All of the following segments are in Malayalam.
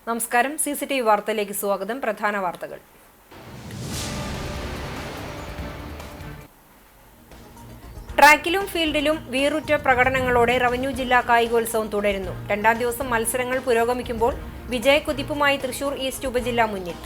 നമസ്കാരം. CCTV വാർത്തയിലേക്ക് സ്വാഗതം. പ്രധാന വാർത്തകൾ. ട്രാക്കിലും ഫീൽഡിലും വീറുറ്റ പ്രകടനങ്ങളോടെ റവന്യൂ ജില്ലാ കായികോത്സവം തുടരുന്നു. രണ്ടാം ദിവസം മത്സരങ്ങൾ പുരോഗമിക്കുമ്പോൾ വിജയക്കുതിപ്പുമായി തൃശൂർ ഈസ്റ്റ് ഉപജില്ല മുന്നിൽ.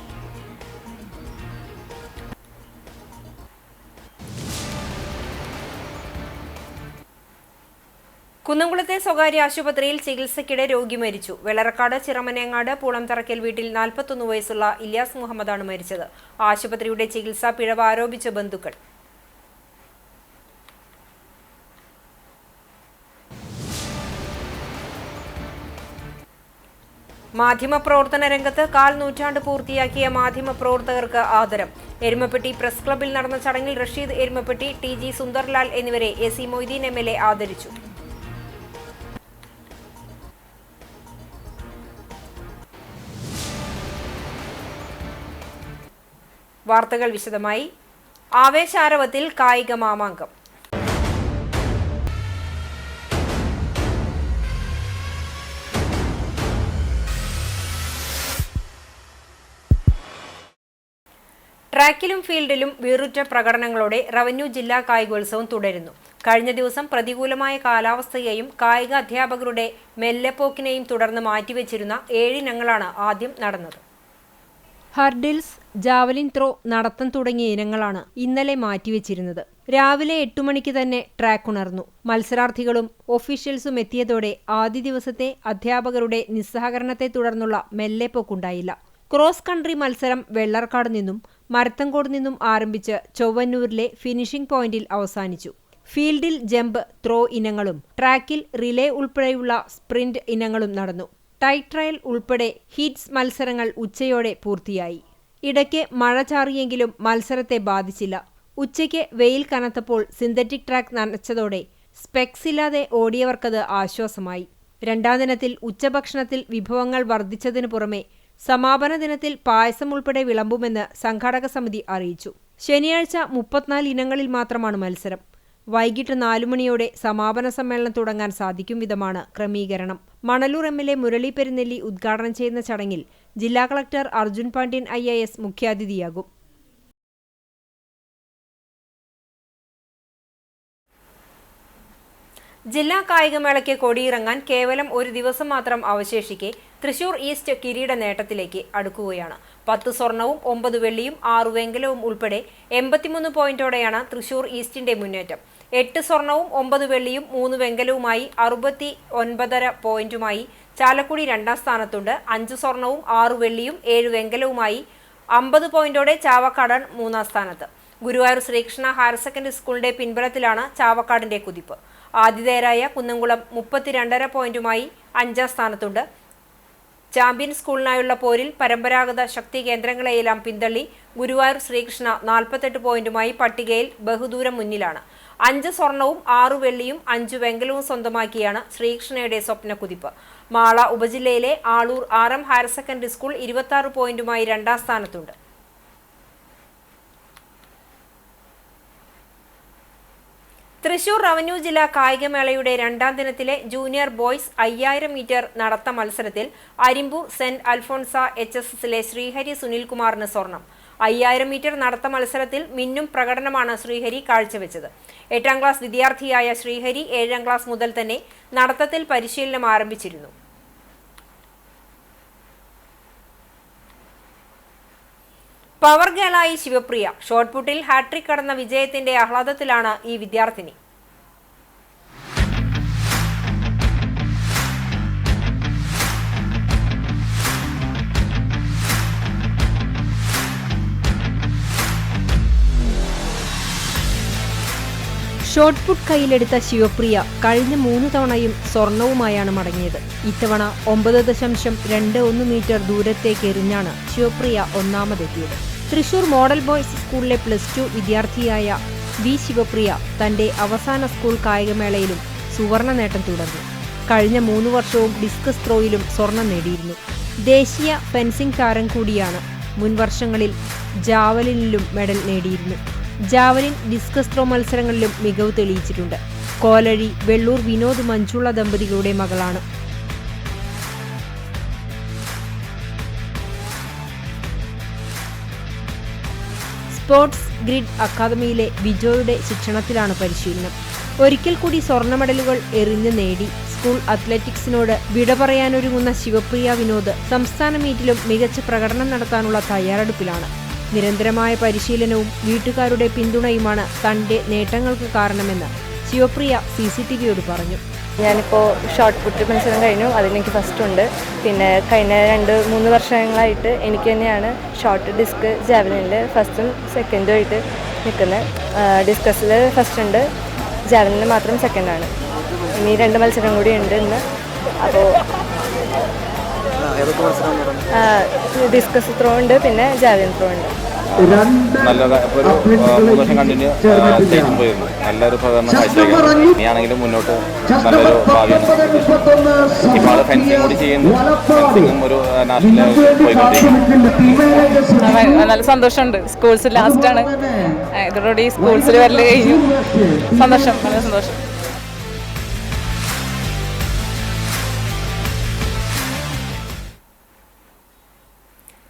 കുന്നംകുളത്തെ സ്വകാര്യ ആശുപത്രിയിൽ ചികിത്സയ്ക്കിടെ രോഗി മരിച്ചു. വെള്ളറക്കാട് ചിറമനേങ്ങാട് പൂളംതറക്കൽ വീട്ടിൽ 41 വയസ്സുള്ള ഇല്യാസ് മുഹമ്മദാണ് മരിച്ചത്. ആശുപത്രിയുടെ ചികിത്സാ പിഴവ് ആരോപിച്ച ബന്ധുക്കൾ. മാധ്യമപ്രവർത്തന രംഗത്ത് 1/4 നൂറ്റാണ്ട് പൂർത്തിയാക്കിയ മാധ്യമപ്രവർത്തകർക്ക് ആദരം. എരുമപ്പെട്ടി പ്രസ് ക്ലബിൽ നടന്ന ചടങ്ങിൽ റഷീദ് എരുമപ്പെട്ടി, TG സുന്ദർലാൽ എന്നിവരെ AC മൊയ്തീൻ MLA ആദരിച്ചു. വാർത്തകൾ വിശദമായി. ആവേശാരവത്തിൽ കായിക മാമാങ്കം. ട്രാക്കിലും ഫീൽഡിലും വീറുറ്റ പ്രകടനങ്ങളോടെ റവന്യൂ ജില്ലാ കായികോത്സവം തുടരുന്നു. കഴിഞ്ഞ ദിവസം പ്രതികൂലമായ കാലാവസ്ഥയെയും കായിക അധ്യാപകരുടെ മെല്ലെപ്പോക്കിനെയും തുടർന്ന് മാറ്റിവെച്ചിരുന്ന 7 ഇനങ്ങളാണ് ആദ്യം നടന്നത്. ഹർഡിൽസ്, ജാവലിൻ ത്രോ, നടത്തം തുടങ്ങിയ ഇനങ്ങളാണ് ഇന്നലെ മാറ്റിവെച്ചിരുന്നത്. രാവിലെ 8 മണിക്ക് തന്നെ ട്രാക്ക് ഉണർന്നു. മത്സരാർത്ഥികളും ഒഫീഷ്യൽസും എത്തിയതോടെ ആദ്യ ദിവസത്തെ അധ്യാപകരുടെ നിസ്സഹകരണത്തെ തുടർന്നുള്ള മെല്ലെപ്പോക്കുണ്ടായില്ല. ക്രോസ് കൺട്രി മത്സരം വെള്ളർക്കാട് നിന്നും മരത്തങ്കോട് നിന്നും ആരംഭിച്ച് ചൊവ്വന്നൂരിലെ ഫിനിഷിംഗ് പോയിന്റിൽ അവസാനിച്ചു. ഫീൽഡിൽ ജമ്പ്, ത്രോ ഇനങ്ങളും ട്രാക്കിൽ റിലേ ഉൾപ്പെടെയുള്ള സ്പ്രിന്റ് ഇനങ്ങളും നടന്നു. ടൈം ട്രയൽ ഉൾപ്പെടെ ഹീറ്റ്സ് മത്സരങ്ങൾ ഉച്ചയോടെ പൂർത്തിയായി. ഇടയ്ക്ക് മഴ ചാറിയെങ്കിലും മത്സരത്തെ ബാധിച്ചില്ല. ഉച്ചയ്ക്ക് വെയിൽ കനത്തപ്പോൾ സിന്തറ്റിക് ട്രാക്ക് നനച്ചതോടെ സ്പെക്സ് ഇല്ലാതെ ഓടിയവർക്കത് ആശ്വാസമായി. രണ്ടാം ദിനത്തിൽ ഉച്ചഭക്ഷണത്തിൽ വിഭവങ്ങൾ വർദ്ധിച്ചതിനു പുറമെ സമാപന ദിനത്തിൽ പായസം ഉൾപ്പെടെ വിളമ്പുമെന്ന് സംഘാടക സമിതി അറിയിച്ചു. ശനിയാഴ്ച 34 ഇനങ്ങളിൽ മാത്രമാണ് മത്സരം. വൈകിട്ട് 4 മണിയോടെ സമാപന സമ്മേളനം തുടങ്ങാൻ സാധിക്കും വിധമാണ് ക്രമീകരണം. മണലൂർ MLA മുരളി പെരുന്നെല്ലി ഉദ്ഘാടനം ചെയ്യുന്ന ചടങ്ങിൽ ജില്ലാ കളക്ടർ അർജുൻ പാണ്ഡ്യൻ IAS മുഖ്യാതിഥിയാകും. ജില്ലാ കായികമേളയ്ക്ക് കൊടിയിറങ്ങാൻ കേവലം ഒരു ദിവസം മാത്രം അവശേഷിക്കെ തൃശൂർ ഈസ്റ്റ് കിരീട നേട്ടത്തിലേക്ക് അടുക്കുകയാണ്. 10 സ്വർണവും 9 വെള്ളിയും 6 വെങ്കലവും ഉൾപ്പെടെ 83 പോയിന്റോടെയാണ് തൃശൂർ ഈസ്റ്റിന്റെ മുന്നേറ്റം. 8 സ്വർണവും 9 വെള്ളിയും 3 വെങ്കലവുമായി 69.5 പോയിന്റുമായി ചാലക്കുടി രണ്ടാം സ്ഥാനത്തുണ്ട്. 5 സ്വർണവും 6 വെള്ളിയും 7 വെങ്കലവുമായി 50 പോയിന്റോടെ ചാവക്കാടാൻ മൂന്നാം സ്ഥാനത്ത്. ഗുരുവായൂർ ശ്രീകൃഷ്ണ ഹയർ സെക്കൻഡറി സ്കൂളിന്റെ പിൻബലത്തിലാണ് ചാവക്കാടിന്റെ കുതിപ്പ്. ആതിഥേയരായ കുന്നംകുളം 32.5 പോയിന്റുമായി 5ാം സ്ഥാനത്തുണ്ട്. ചാമ്പ്യൻ സ്കൂളിനായുള്ള പോരിൽ പരമ്പരാഗത ശക്തി കേന്ദ്രങ്ങളെയെല്ലാം പിന്തള്ളി ഗുരുവായൂർ ശ്രീകൃഷ്ണ 48 പോയിന്റുമായി പട്ടികയിൽ ബഹുദൂരം മുന്നിലാണ്. 5 സ്വർണവും 6 വെള്ളിയും 5 വെങ്കലവും സ്വന്തമാക്കിയാണ് ശ്രീകൃഷ്ണയുടെ സ്വപ്ന കുതിപ്പ്. മാള ഉപജില്ലയിലെ Aloor RM higher secondary school 26 പോയിന്റുമായി 2ാം സ്ഥാനത്തുണ്ട്. തൃശൂർ റവന്യൂ ജില്ലാ കായികമേളയുടെ രണ്ടാം ദിനത്തിലെ ജൂനിയർ ബോയ്സ് 5000 മീറ്റർ നടത്ത മത്സരത്തിൽ അരിമ്പൂർ സെന്റ് അൽഫോൺസ HSSലെ ശ്രീഹരി സുനിൽകുമാറിന് സ്വർണം. 5000 മീറ്റർ നടത്ത മത്സരത്തിൽ മിന്നും പ്രകടനമാണ് ശ്രീഹരി കാഴ്ചവെച്ചത്. 8ാം ക്ലാസ് വിദ്യാർത്ഥിയായ ശ്രീഹരി 7ാം ക്ലാസ് മുതൽ തന്നെ നടത്തത്തിൽ പരിശീലനം ആരംഭിച്ചിരുന്നു. പവർ ഗേളായി ശിവപ്രിയ. ഷോട്ട്പുട്ടിൽ ഹാട്രിക് കടന്ന വിജയത്തിന്റെ ആഹ്ലാദത്തിലാണ് ഈ വിദ്യാർത്ഥിനി. ഷോട്ട്പുട്ട് കയ്യിലെടുത്ത ശിവപ്രിയ കഴിഞ്ഞ 3 തവണയും സ്വർണവുമായാണ് മടങ്ങിയത്. ഇത്തവണ 9.21 മീറ്റർ ദൂരത്തേക്ക് എറിഞ്ഞാണ് ശിവപ്രിയ ഒന്നാമതെത്തിയത്. തൃശൂർ മോഡൽ ബോയ്സ് സ്കൂളിലെ +2 വിദ്യാർത്ഥിയായ വി ശിവപ്രിയ തന്റെ അവസാന സ്കൂൾ കായികമേളയിലും സുവർണ നേട്ടം തുടർന്നു. കഴിഞ്ഞ 3 വർഷവും ഡിസ്കസ് ത്രോയിലും സ്വർണം നേടിയിരുന്നു. ദേശീയ ഫെൻസിംഗ് താരം കൂടിയാണ്. മുൻ വർഷങ്ങളിൽ ജാവലിനിലും മെഡൽ നേടിയിരുന്നു. ജാവലിൻ, ഡിസ്കസ് ത്രോ മത്സരങ്ങളിലും മികവ് തെളിയിച്ചിട്ടുണ്ട്. കോലഴി വെള്ളൂർ വിനോദ് മഞ്ജുള ദമ്പതികളുടെ മകളാണ്. സ്പോർട്സ് ഗ്രിഡ് അക്കാദമിയിലെ വിജോയുടെ ശിക്ഷണത്തിലാണ് പരിശീലനം. ഒരിക്കൽ കൂടി സ്വർണ്ണ മെഡലുകൾ എറിഞ്ഞ് നേടി സ്കൂൾ അത്ലറ്റിക്സിനോട് വിട പറയാനൊരുങ്ങുന്ന ശിവപ്രിയ വിനോദ് സംസ്ഥാന മീറ്റിലും മികച്ച പ്രകടനം നടത്താനുള്ള തയ്യാറെടുപ്പിലാണ്. നിരന്തരമായ പരിശീലനവും വീട്ടുകാരുടെ പിന്തുണയുമാണ് തന്റെ നേട്ടങ്ങൾക്ക് കാരണമെന്ന് ശിവപ്രിയ CCTVയോട് പറഞ്ഞു. ഞാനിപ്പോൾ ഷോർട്ട് പുട്ട് മത്സരം കഴിഞ്ഞു, അതിലെനിക്ക് ഫസ്റ്റ് ഉണ്ട്. പിന്നെ കഴിഞ്ഞ 2-3 വർഷങ്ങളായിട്ട് എനിക്ക് തന്നെയാണ് ഷോർട്ട് ഡിസ്ക് ജാവലിനിൽ ഫസ്റ്റും സെക്കൻഡും ആയിട്ട് നിൽക്കുന്നത്. ഡിസ്കസിൽ ഫസ്റ്റ് ഉണ്ട്, ജാവലിനിൽ മാത്രം സെക്കൻഡാണ്. ഇനി 2 മത്സരം കൂടി ഉണ്ട് ഇന്ന്. അപ്പോൾ ഡിസ്കസ് ത്രോ ഉണ്ട്, പിന്നെ ജാവലിൻ ത്രോ ഉണ്ട്. നല്ല ഒരു 3 വർഷം കണ്ടിന്യൂ സ്റ്റേജിൽ പോയിരുന്നു. നല്ലൊരു പ്രകടനം കാഴ്ചവെക്കുന്നു. ഇനിയാണെങ്കിലും മുന്നോട്ട് നല്ലൊരു ഭാവിയാണ്. ഇപ്പോൾ ആൾ ഫെൻസിങ് കൂടി ചെയ്യുന്നു. ഫെൻസിങ്ങും ഒരു നാഷണൽ ലെവലിൽ പോയിക്കൊണ്ടിരിക്കുന്നു. നല്ല സന്തോഷമുണ്ട്. സ്കൂൾസ് ലാസ്റ്റാണ്, ഇതോടുകൂടി സ്കൂൾസിൽ വരൽ കഴിഞ്ഞു. സന്തോഷം, നല്ല സന്തോഷം.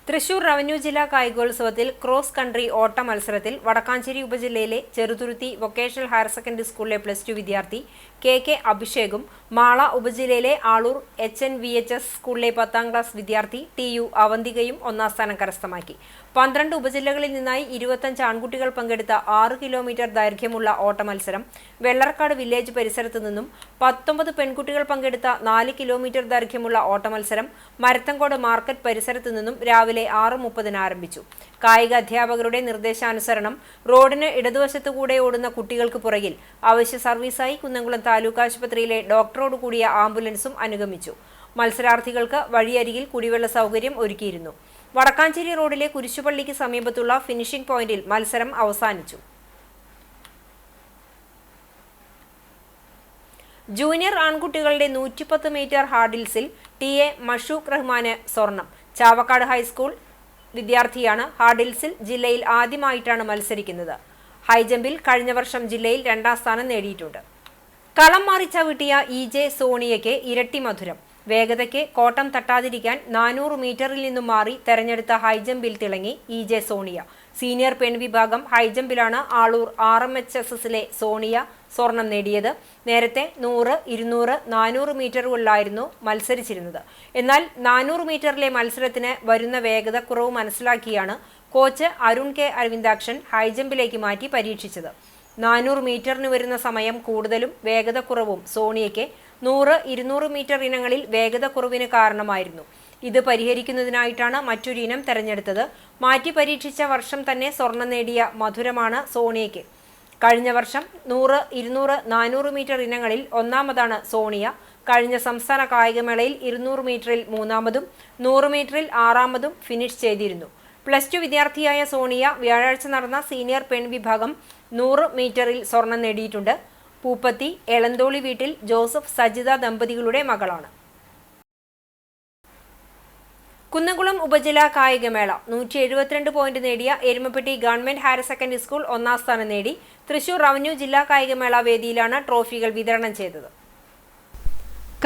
തൃശൂർ റവന്യൂ ജില്ലാ കായികോത്സവത്തിൽ ക്രോസ് കൺട്രി ഓട്ട മത്സരത്തിൽ വടക്കാഞ്ചേരി ഉപജില്ലയിലെ ചെറുതുരുത്തി വൊക്കേഷണൽ ഹയർ സെക്കൻഡറി സ്കൂളിലെ +2 വിദ്യാർത്ഥി KK അഭിഷേകും മാള ഉപജില്ലയിലെ ആളൂർ HNVHS സ്കൂളിലെ 10ാം ക്ലാസ് വിദ്യാർത്ഥി TU അവന്തികയും 1ാം സ്ഥാനം കരസ്ഥമാക്കി. 12 ഉപജില്ലകളിൽ നിന്നായി 25 ആൺകുട്ടികൾ പങ്കെടുത്ത 6 കിലോമീറ്റർ ദൈർഘ്യമുള്ള ഓട്ട മത്സരം വെള്ളർക്കാട് വില്ലേജ് പരിസരത്തു നിന്നും 19 പെൺകുട്ടികൾ പങ്കെടുത്ത 4 കിലോമീറ്റർ ദൈർഘ്യമുള്ള ഓട്ട മത്സരം മരത്തങ്കോട് മാർക്കറ്റ് പരിസരത്തു നിന്നും രാവിലെ 6:30 ആരംഭിച്ചു. കായിക അധ്യാപകരുടെ നിർദ്ദേശാനുസരണം റോഡിന് ഇടതുവശത്തുകൂടെ ഓടുന്ന കുട്ടികൾക്ക് പുറകിൽ അവശ്യ സർവീസായി കുന്നംകുളം താലൂക്ക് ആശുപത്രിയിലെ ഡോക്ടറോട് കൂടിയ ആംബുലൻസും അനുഗമിച്ചു. മത്സരാർത്ഥികൾക്ക് വഴിയരികിൽ കുടിവെള്ള സൗകര്യം ഒരുക്കിയിരുന്നു. വടക്കാഞ്ചേരി റോഡിലെ കുരിശുപള്ളിക്ക് സമീപത്തുള്ള ഫിനിഷിംഗ് പോയിന്റിൽ മത്സരം അവസാനിച്ചു. ജൂനിയർ ആൺകുട്ടികളുടെ 110 മീറ്റർ ഹാർഡിൽസിൽ TA മഷൂഖ് റഹ്മാന് സ്വർണം. ചാവക്കാട് ഹൈസ്കൂൾ വിദ്യാർത്ഥിയാണ് ഹാർഡിൽസിൽ ജില്ലയിൽ ആദ്യമായിട്ടാണ് മത്സരിക്കുന്നത്. ഹൈജമ്പിൽ കഴിഞ്ഞ വർഷം ജില്ലയിൽ 2ാം സ്ഥാനം നേടിയിട്ടുണ്ട്. കളം മാറി ചവിട്ടിയ EJ സോണിയയ്ക്ക് ഇരട്ടി മധുരം. വേഗതയ്ക്ക് കോട്ടം തട്ടാതിരിക്കാൻ 400 മീറ്ററിൽ നിന്നും മാറി തെരഞ്ഞെടുത്ത ഹൈജമ്പിൽ തിളങ്ങി EJ സോണിയ. സീനിയർ പെൺവിഭാഗം ഹൈജമ്പിലാണ് ആളൂർ RMHSSലെ സോണിയ സ്വർണം നേടിയത്. നേരത്തെ 100, 200, 400 മീറ്ററുകളിലായിരുന്നു മത്സരിച്ചിരുന്നത്. എന്നാൽ 400 മീറ്ററിലെ മത്സരത്തിന് വരുന്ന വേഗത കുറവ് മനസ്സിലാക്കിയാണ് കോച്ച് അരുൺ K അരവിന്ദാക്ഷൻ ഹൈജമ്പിലേക്ക് മാറ്റി പരീക്ഷിച്ചത്. 400 മീറ്ററിന് വരുന്ന സമയം കൂടുതലും വേഗത കുറവും സോണിയയ്ക്ക് 100, 200 മീറ്റർ ഇനങ്ങളിൽ വേഗത കുറവിന് കാരണമായിരുന്നു. ഇത് പരിഹരിക്കുന്നതിനായിട്ടാണ് മറ്റൊരു ഇനം തെരഞ്ഞെടുത്തത്. മാറ്റി പരീക്ഷിച്ച വർഷം തന്നെ സ്വർണം നേടിയ മധുരമാണ് സോണിയയ്ക്ക്. കഴിഞ്ഞ വർഷം 100, 200, 400 മീറ്റർ ഇനങ്ങളിൽ 1ാമതാണ് സോണിയ. കഴിഞ്ഞ സംസ്ഥാന കായികമേളയിൽ 200 മീറ്ററിൽ 3ാമതും 100 മീറ്ററിൽ 6ാമതും ഫിനിഷ് ചെയ്തിരുന്നു. +2 വിദ്യാർത്ഥിയായ സോണിയ വ്യാഴാഴ്ച നടന്ന സീനിയർ പെൺവിഭാഗം 100 മീറ്ററിൽ സ്വർണം നേടിയിട്ടുണ്ട്. പൂപ്പത്തി എളന്തോളി വീട്ടിൽ ജോസഫ് സജിത ദമ്പതികളുടെ മകളാണ്. കുന്നംകുളം ഉപജില്ലാ കായികമേള 172 പോയിന്റ് നേടിയ Erumapetty government higher secondary school 1ാം സ്ഥാനം നേടി. തൃശൂർ റവന്യൂ ജില്ലാ കായികമേള വേദിയിലാണ് ട്രോഫികൾ വിതരണം ചെയ്തത്.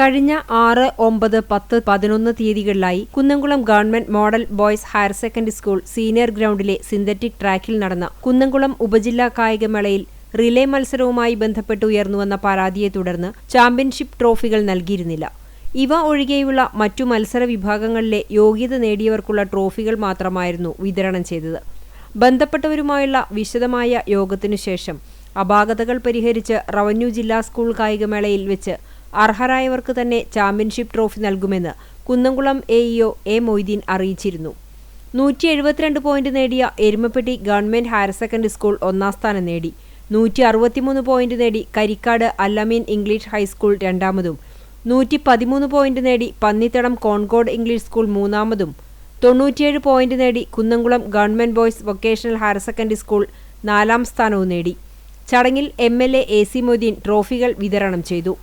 കഴിഞ്ഞ 6, 9, 10, 11 തീയതികളിലായി Kunnamkulam government model boys higher secondary school senior ഗ്രൗണ്ടിലെ സിന്തറ്റിക് ട്രാക്കിൽ നടന്ന കുന്നംകുളം ഉപജില്ലാ കായികമേളയിൽ റിലേ മത്സരവുമായി ബന്ധപ്പെട്ട് ഉയർന്നുവന്ന പരാതിയെ തുടർന്ന് ചാമ്പ്യൻഷിപ്പ് ട്രോഫികൾ നൽകിയിരുന്നില്ല. ഇവ ഒഴികെയുള്ള മറ്റു മത്സര വിഭാഗങ്ങളിലെ യോഗ്യത നേടിയവർക്കുള്ള ട്രോഫികൾ മാത്രമായിരുന്നു വിതരണം ചെയ്തത്. ബന്ധപ്പെട്ടവരുമായുള്ള വിശദമായ യോഗത്തിനു ശേഷം അപാകതകൾ പരിഹരിച്ച് റവന്യൂ ജില്ലാ സ്കൂൾ കായികമേളയിൽ വെച്ച് അർഹരായവർക്ക് തന്നെ ചാമ്പ്യൻഷിപ്പ് ട്രോഫി നൽകുമെന്ന് കുന്നംകുളം AEO A മൊയ്തീൻ അറിയിച്ചിരുന്നു. 172 പോയിന്റ് നേടിയ Erumapetty government higher secondary school 1ാം സ്ഥാനം നേടി. 163 പോയിന്റ് നേടി കരിക്കാട് അല്ലമീൻ ഇംഗ്ലീഷ് ഹൈസ്കൂൾ 2ാമതും 113 പോയിന്റ് നേടി പന്നിത്തടം കോൺകോഡ് ഇംഗ്ലീഷ് സ്കൂൾ 3ാമതും 97 പോയിന്റ് നേടി Kunnamkulam government boys vocational higher secondary school 4ാം സ്ഥാനവും നേടി. ചടങ്ങിൽ MLA AC മൊയ്തീൻ ട്രോഫികൾ വിതരണം ചെയ്തു.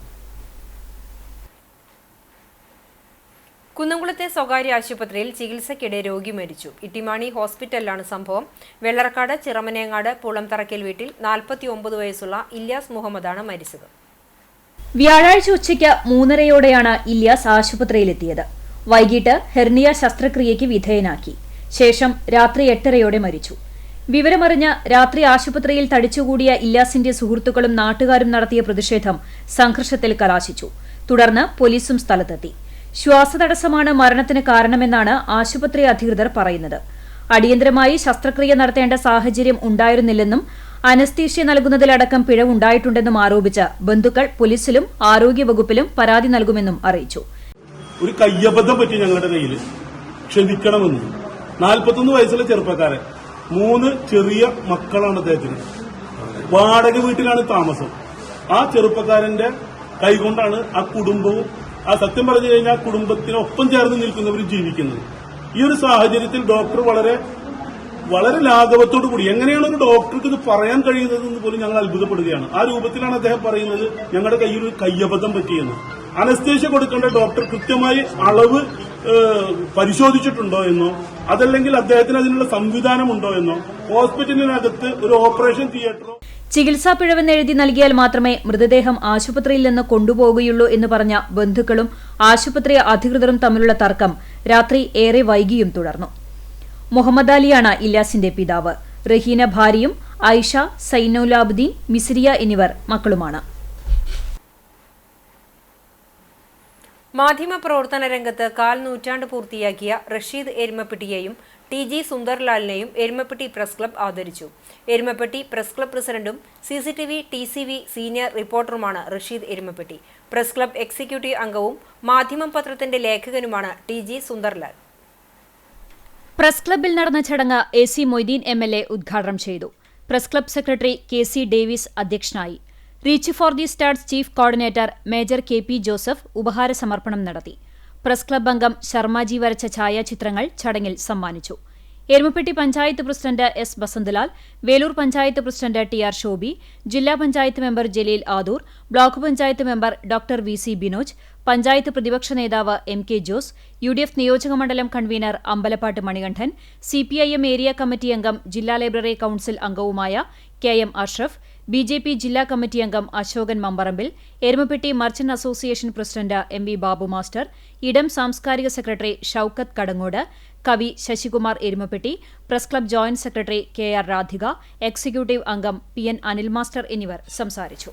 കുന്നംകുളത്തെ സ്വകാര്യ ആശുപത്രിയിൽ ചികിത്സയ്ക്കിടെ രോഗി മരിച്ചു. ഇട്ടിമാണി ഹോസ്പിറ്റലിലാണ് സംഭവം. വെള്ളറക്കാട് ചിറമനേങ്ങാട് പുളംതറക്കൽ വീട്ടിൽ 49 വയസ്സുള്ള ഇല്യാസ് മുഹമ്മദാണ് മരിച്ചത്. വ്യാഴാഴ്ച ഉച്ചയ്ക്ക് 3:30യോടെയാണ് ഇല്യാസ് ആശുപത്രിയിലെത്തിയത്. വൈകിട്ട് ഹെർണിയ ശസ്ത്രക്രിയയ്ക്ക് വിധേയനാക്കി. ശേഷം രാത്രി 8:30യോടെ മരിച്ചു. വിവരമറിഞ്ഞ് രാത്രി ആശുപത്രിയിൽ തടിച്ചുകൂടിയ ഇല്യാസിന്റെ സുഹൃത്തുക്കളും നാട്ടുകാരും നടത്തിയ പ്രതിഷേധം സംഘർഷത്തിൽ കലാശിച്ചു. തുടർന്ന് പോലീസും സ്ഥലത്തെത്തി. ശ്വാസതടസ്സമാണ് മരണത്തിന് കാരണമെന്നാണ് ആശുപത്രി അധികൃതർ പറയുന്നത്. അടിയന്തരമായി ശസ്ത്രക്രിയ നടത്തേണ്ട സാഹചര്യം ഉണ്ടായിരുന്നില്ലെന്നും അനസ്തീഷ്യ നൽകുന്നതിലടക്കം പിഴവുണ്ടായിട്ടുണ്ടെന്നും ആരോപിച്ച് ബന്ധുക്കൾ പോലീസിലും ആരോഗ്യവകുപ്പിലും പരാതി നൽകുമെന്നും അറിയിച്ചു. ഒരു കയ്യബദ്ധം പറ്റി ഞങ്ങളുടെ കയ്യിൽ, ക്ഷമിക്കണമെന്ന്. 41 വയസ്സുള്ള ചെറുപ്പക്കാരൻ, 3 ചെറിയ മക്കളാണ് അദ്ദേഹത്തിന്. വാടക വീട്ടിലാണ് താമസം. ആ ചെറുപ്പക്കാരന്റെ കൈകൊണ്ടാണ് ആ കുടുംബവും, ആ സത്യം പറഞ്ഞു കഴിഞ്ഞാൽ കുടുംബത്തിനൊപ്പം ചേർന്ന് നിൽക്കുന്നവർ ജീവിക്കുന്നത്. ഈ ഒരു സാഹചര്യത്തിൽ ഡോക്ടർ വളരെ വളരെ ലാഘവത്തോടു കൂടി, എങ്ങനെയാണ് ഒരു ഡോക്ടർക്ക് ഇത് പറയാൻ കഴിയുന്നതെന്ന് പോലും ഞങ്ങൾ അത്ഭുതപ്പെടുകയാണ്. ആ രൂപത്തിലാണ് അദ്ദേഹം പറയുന്നത് ഞങ്ങളുടെ കയ്യിൽ ഒരു കയ്യബദ്ധം പറ്റിയെന്ന്. അനസ്തേഷ്യ കൊടുക്കേണ്ട ഡോക്ടർ കൃത്യമായി അളവ് പരിശോധിച്ചിട്ടുണ്ടോ എന്നോ, അതല്ലെങ്കിൽ അദ്ദേഹത്തിന് അതിനുള്ള സംവിധാനമുണ്ടോ എന്നോ, ഹോസ്പിറ്റലിനകത്ത് ഒരു ഓപ്പറേഷൻ തിയേറ്ററോ. ചികിത്സാ പിഴവെന്ന് എഴുതി നൽകിയാൽ മാത്രമേ മൃതദേഹം ആശുപത്രിയിൽ നിന്ന് കൊണ്ടുപോകുകയുള്ളൂ എന്ന് പറഞ്ഞ ബന്ധുക്കളും ആശുപത്രി അധികൃതരും തമ്മിലുള്ള തർക്കം രാത്രി ഏറെ വൈകിയും തുടർന്നു. മുഹമ്മദ് അലിയാണ് ഇല്യാസിന്റെ പിതാവ്. റഹീന ഭാര്യയും ഐഷ, സൈനുലാബുദ്ദീൻ, മിസ്രിയ എന്നിവർ മക്കളുമാണ്. മാധ്യമപ്രവർത്തന രംഗത്ത് 1/4 നൂറ്റാണ്ട് പൂർത്തിയാക്കിയ റഷീദ് എരുമപ്പെട്ടിയെയും TG സുന്ദർലാലിനെയും എരുമപ്പെട്ടി പ്രസ് ക്ലബ് ആദരിച്ചു. എരുമപ്പെട്ടി പ്രസ് ക്ലബ് പ്രസിഡന്റും CCTV TCV സീനിയർ റിപ്പോർട്ടറുമാണ് Rasheed Erumapetty. Press club executive അംഗവും മാധ്യമം പത്രത്തിന്റെ ലേഖകനുമാണ് TG സുന്ദർലാൽ. പ്രസ് ക്ലബ്ബിൽ നടന്ന ചടങ്ങ് AC മൊയ്തീൻ MLA ഉദ്ഘാടനം ചെയ്തു. Press club secretary KC Davis അധ്യക്ഷനായി. Reach for the stars chief coordinator major KP Joseph ഉപഹാര സമർപ്പണം നടത്തി. പ്രസ് ക്ലബ് അംഗം ശർമാജി വരച്ച ഛായാചിത്രങ്ങൾ ചടങ്ങിൽ സമ്മാനിച്ചു. Erumapetty panchayat president S Basanthalal, Veloor panchayat president TR Shobi, ജില്ലാ panchayat member Jaleel Adoor, block panchayat member doctor VC Binoj, panchayat പ്രതിപക്ഷ നേതാവ് MK ജോസ്, UDF നിയോജകമണ്ഡലം convener Ambalappattu Manikandan, CPIM area committee അംഗം ജില്ലാ ലൈബ്രറി കൌൺസിൽ അംഗവുമായ KM അഷ്റഫ്, BJP ജില്ലാ കമ്മിറ്റി അംഗം Ashokan Mambarambil, Erumapetty merchant association president MV Babu master, ഇടം സാംസ്കാരിക സെക്രട്ടറി ഷൌക്കത്ത് കടങ്ങോട്, കവി Sasikumar Erumapetty, press club joint secretary KR Radhika, executive അംഗം PN അനിൽ മാസ്റ്റർ എന്നിവർ സംസാരിച്ചു.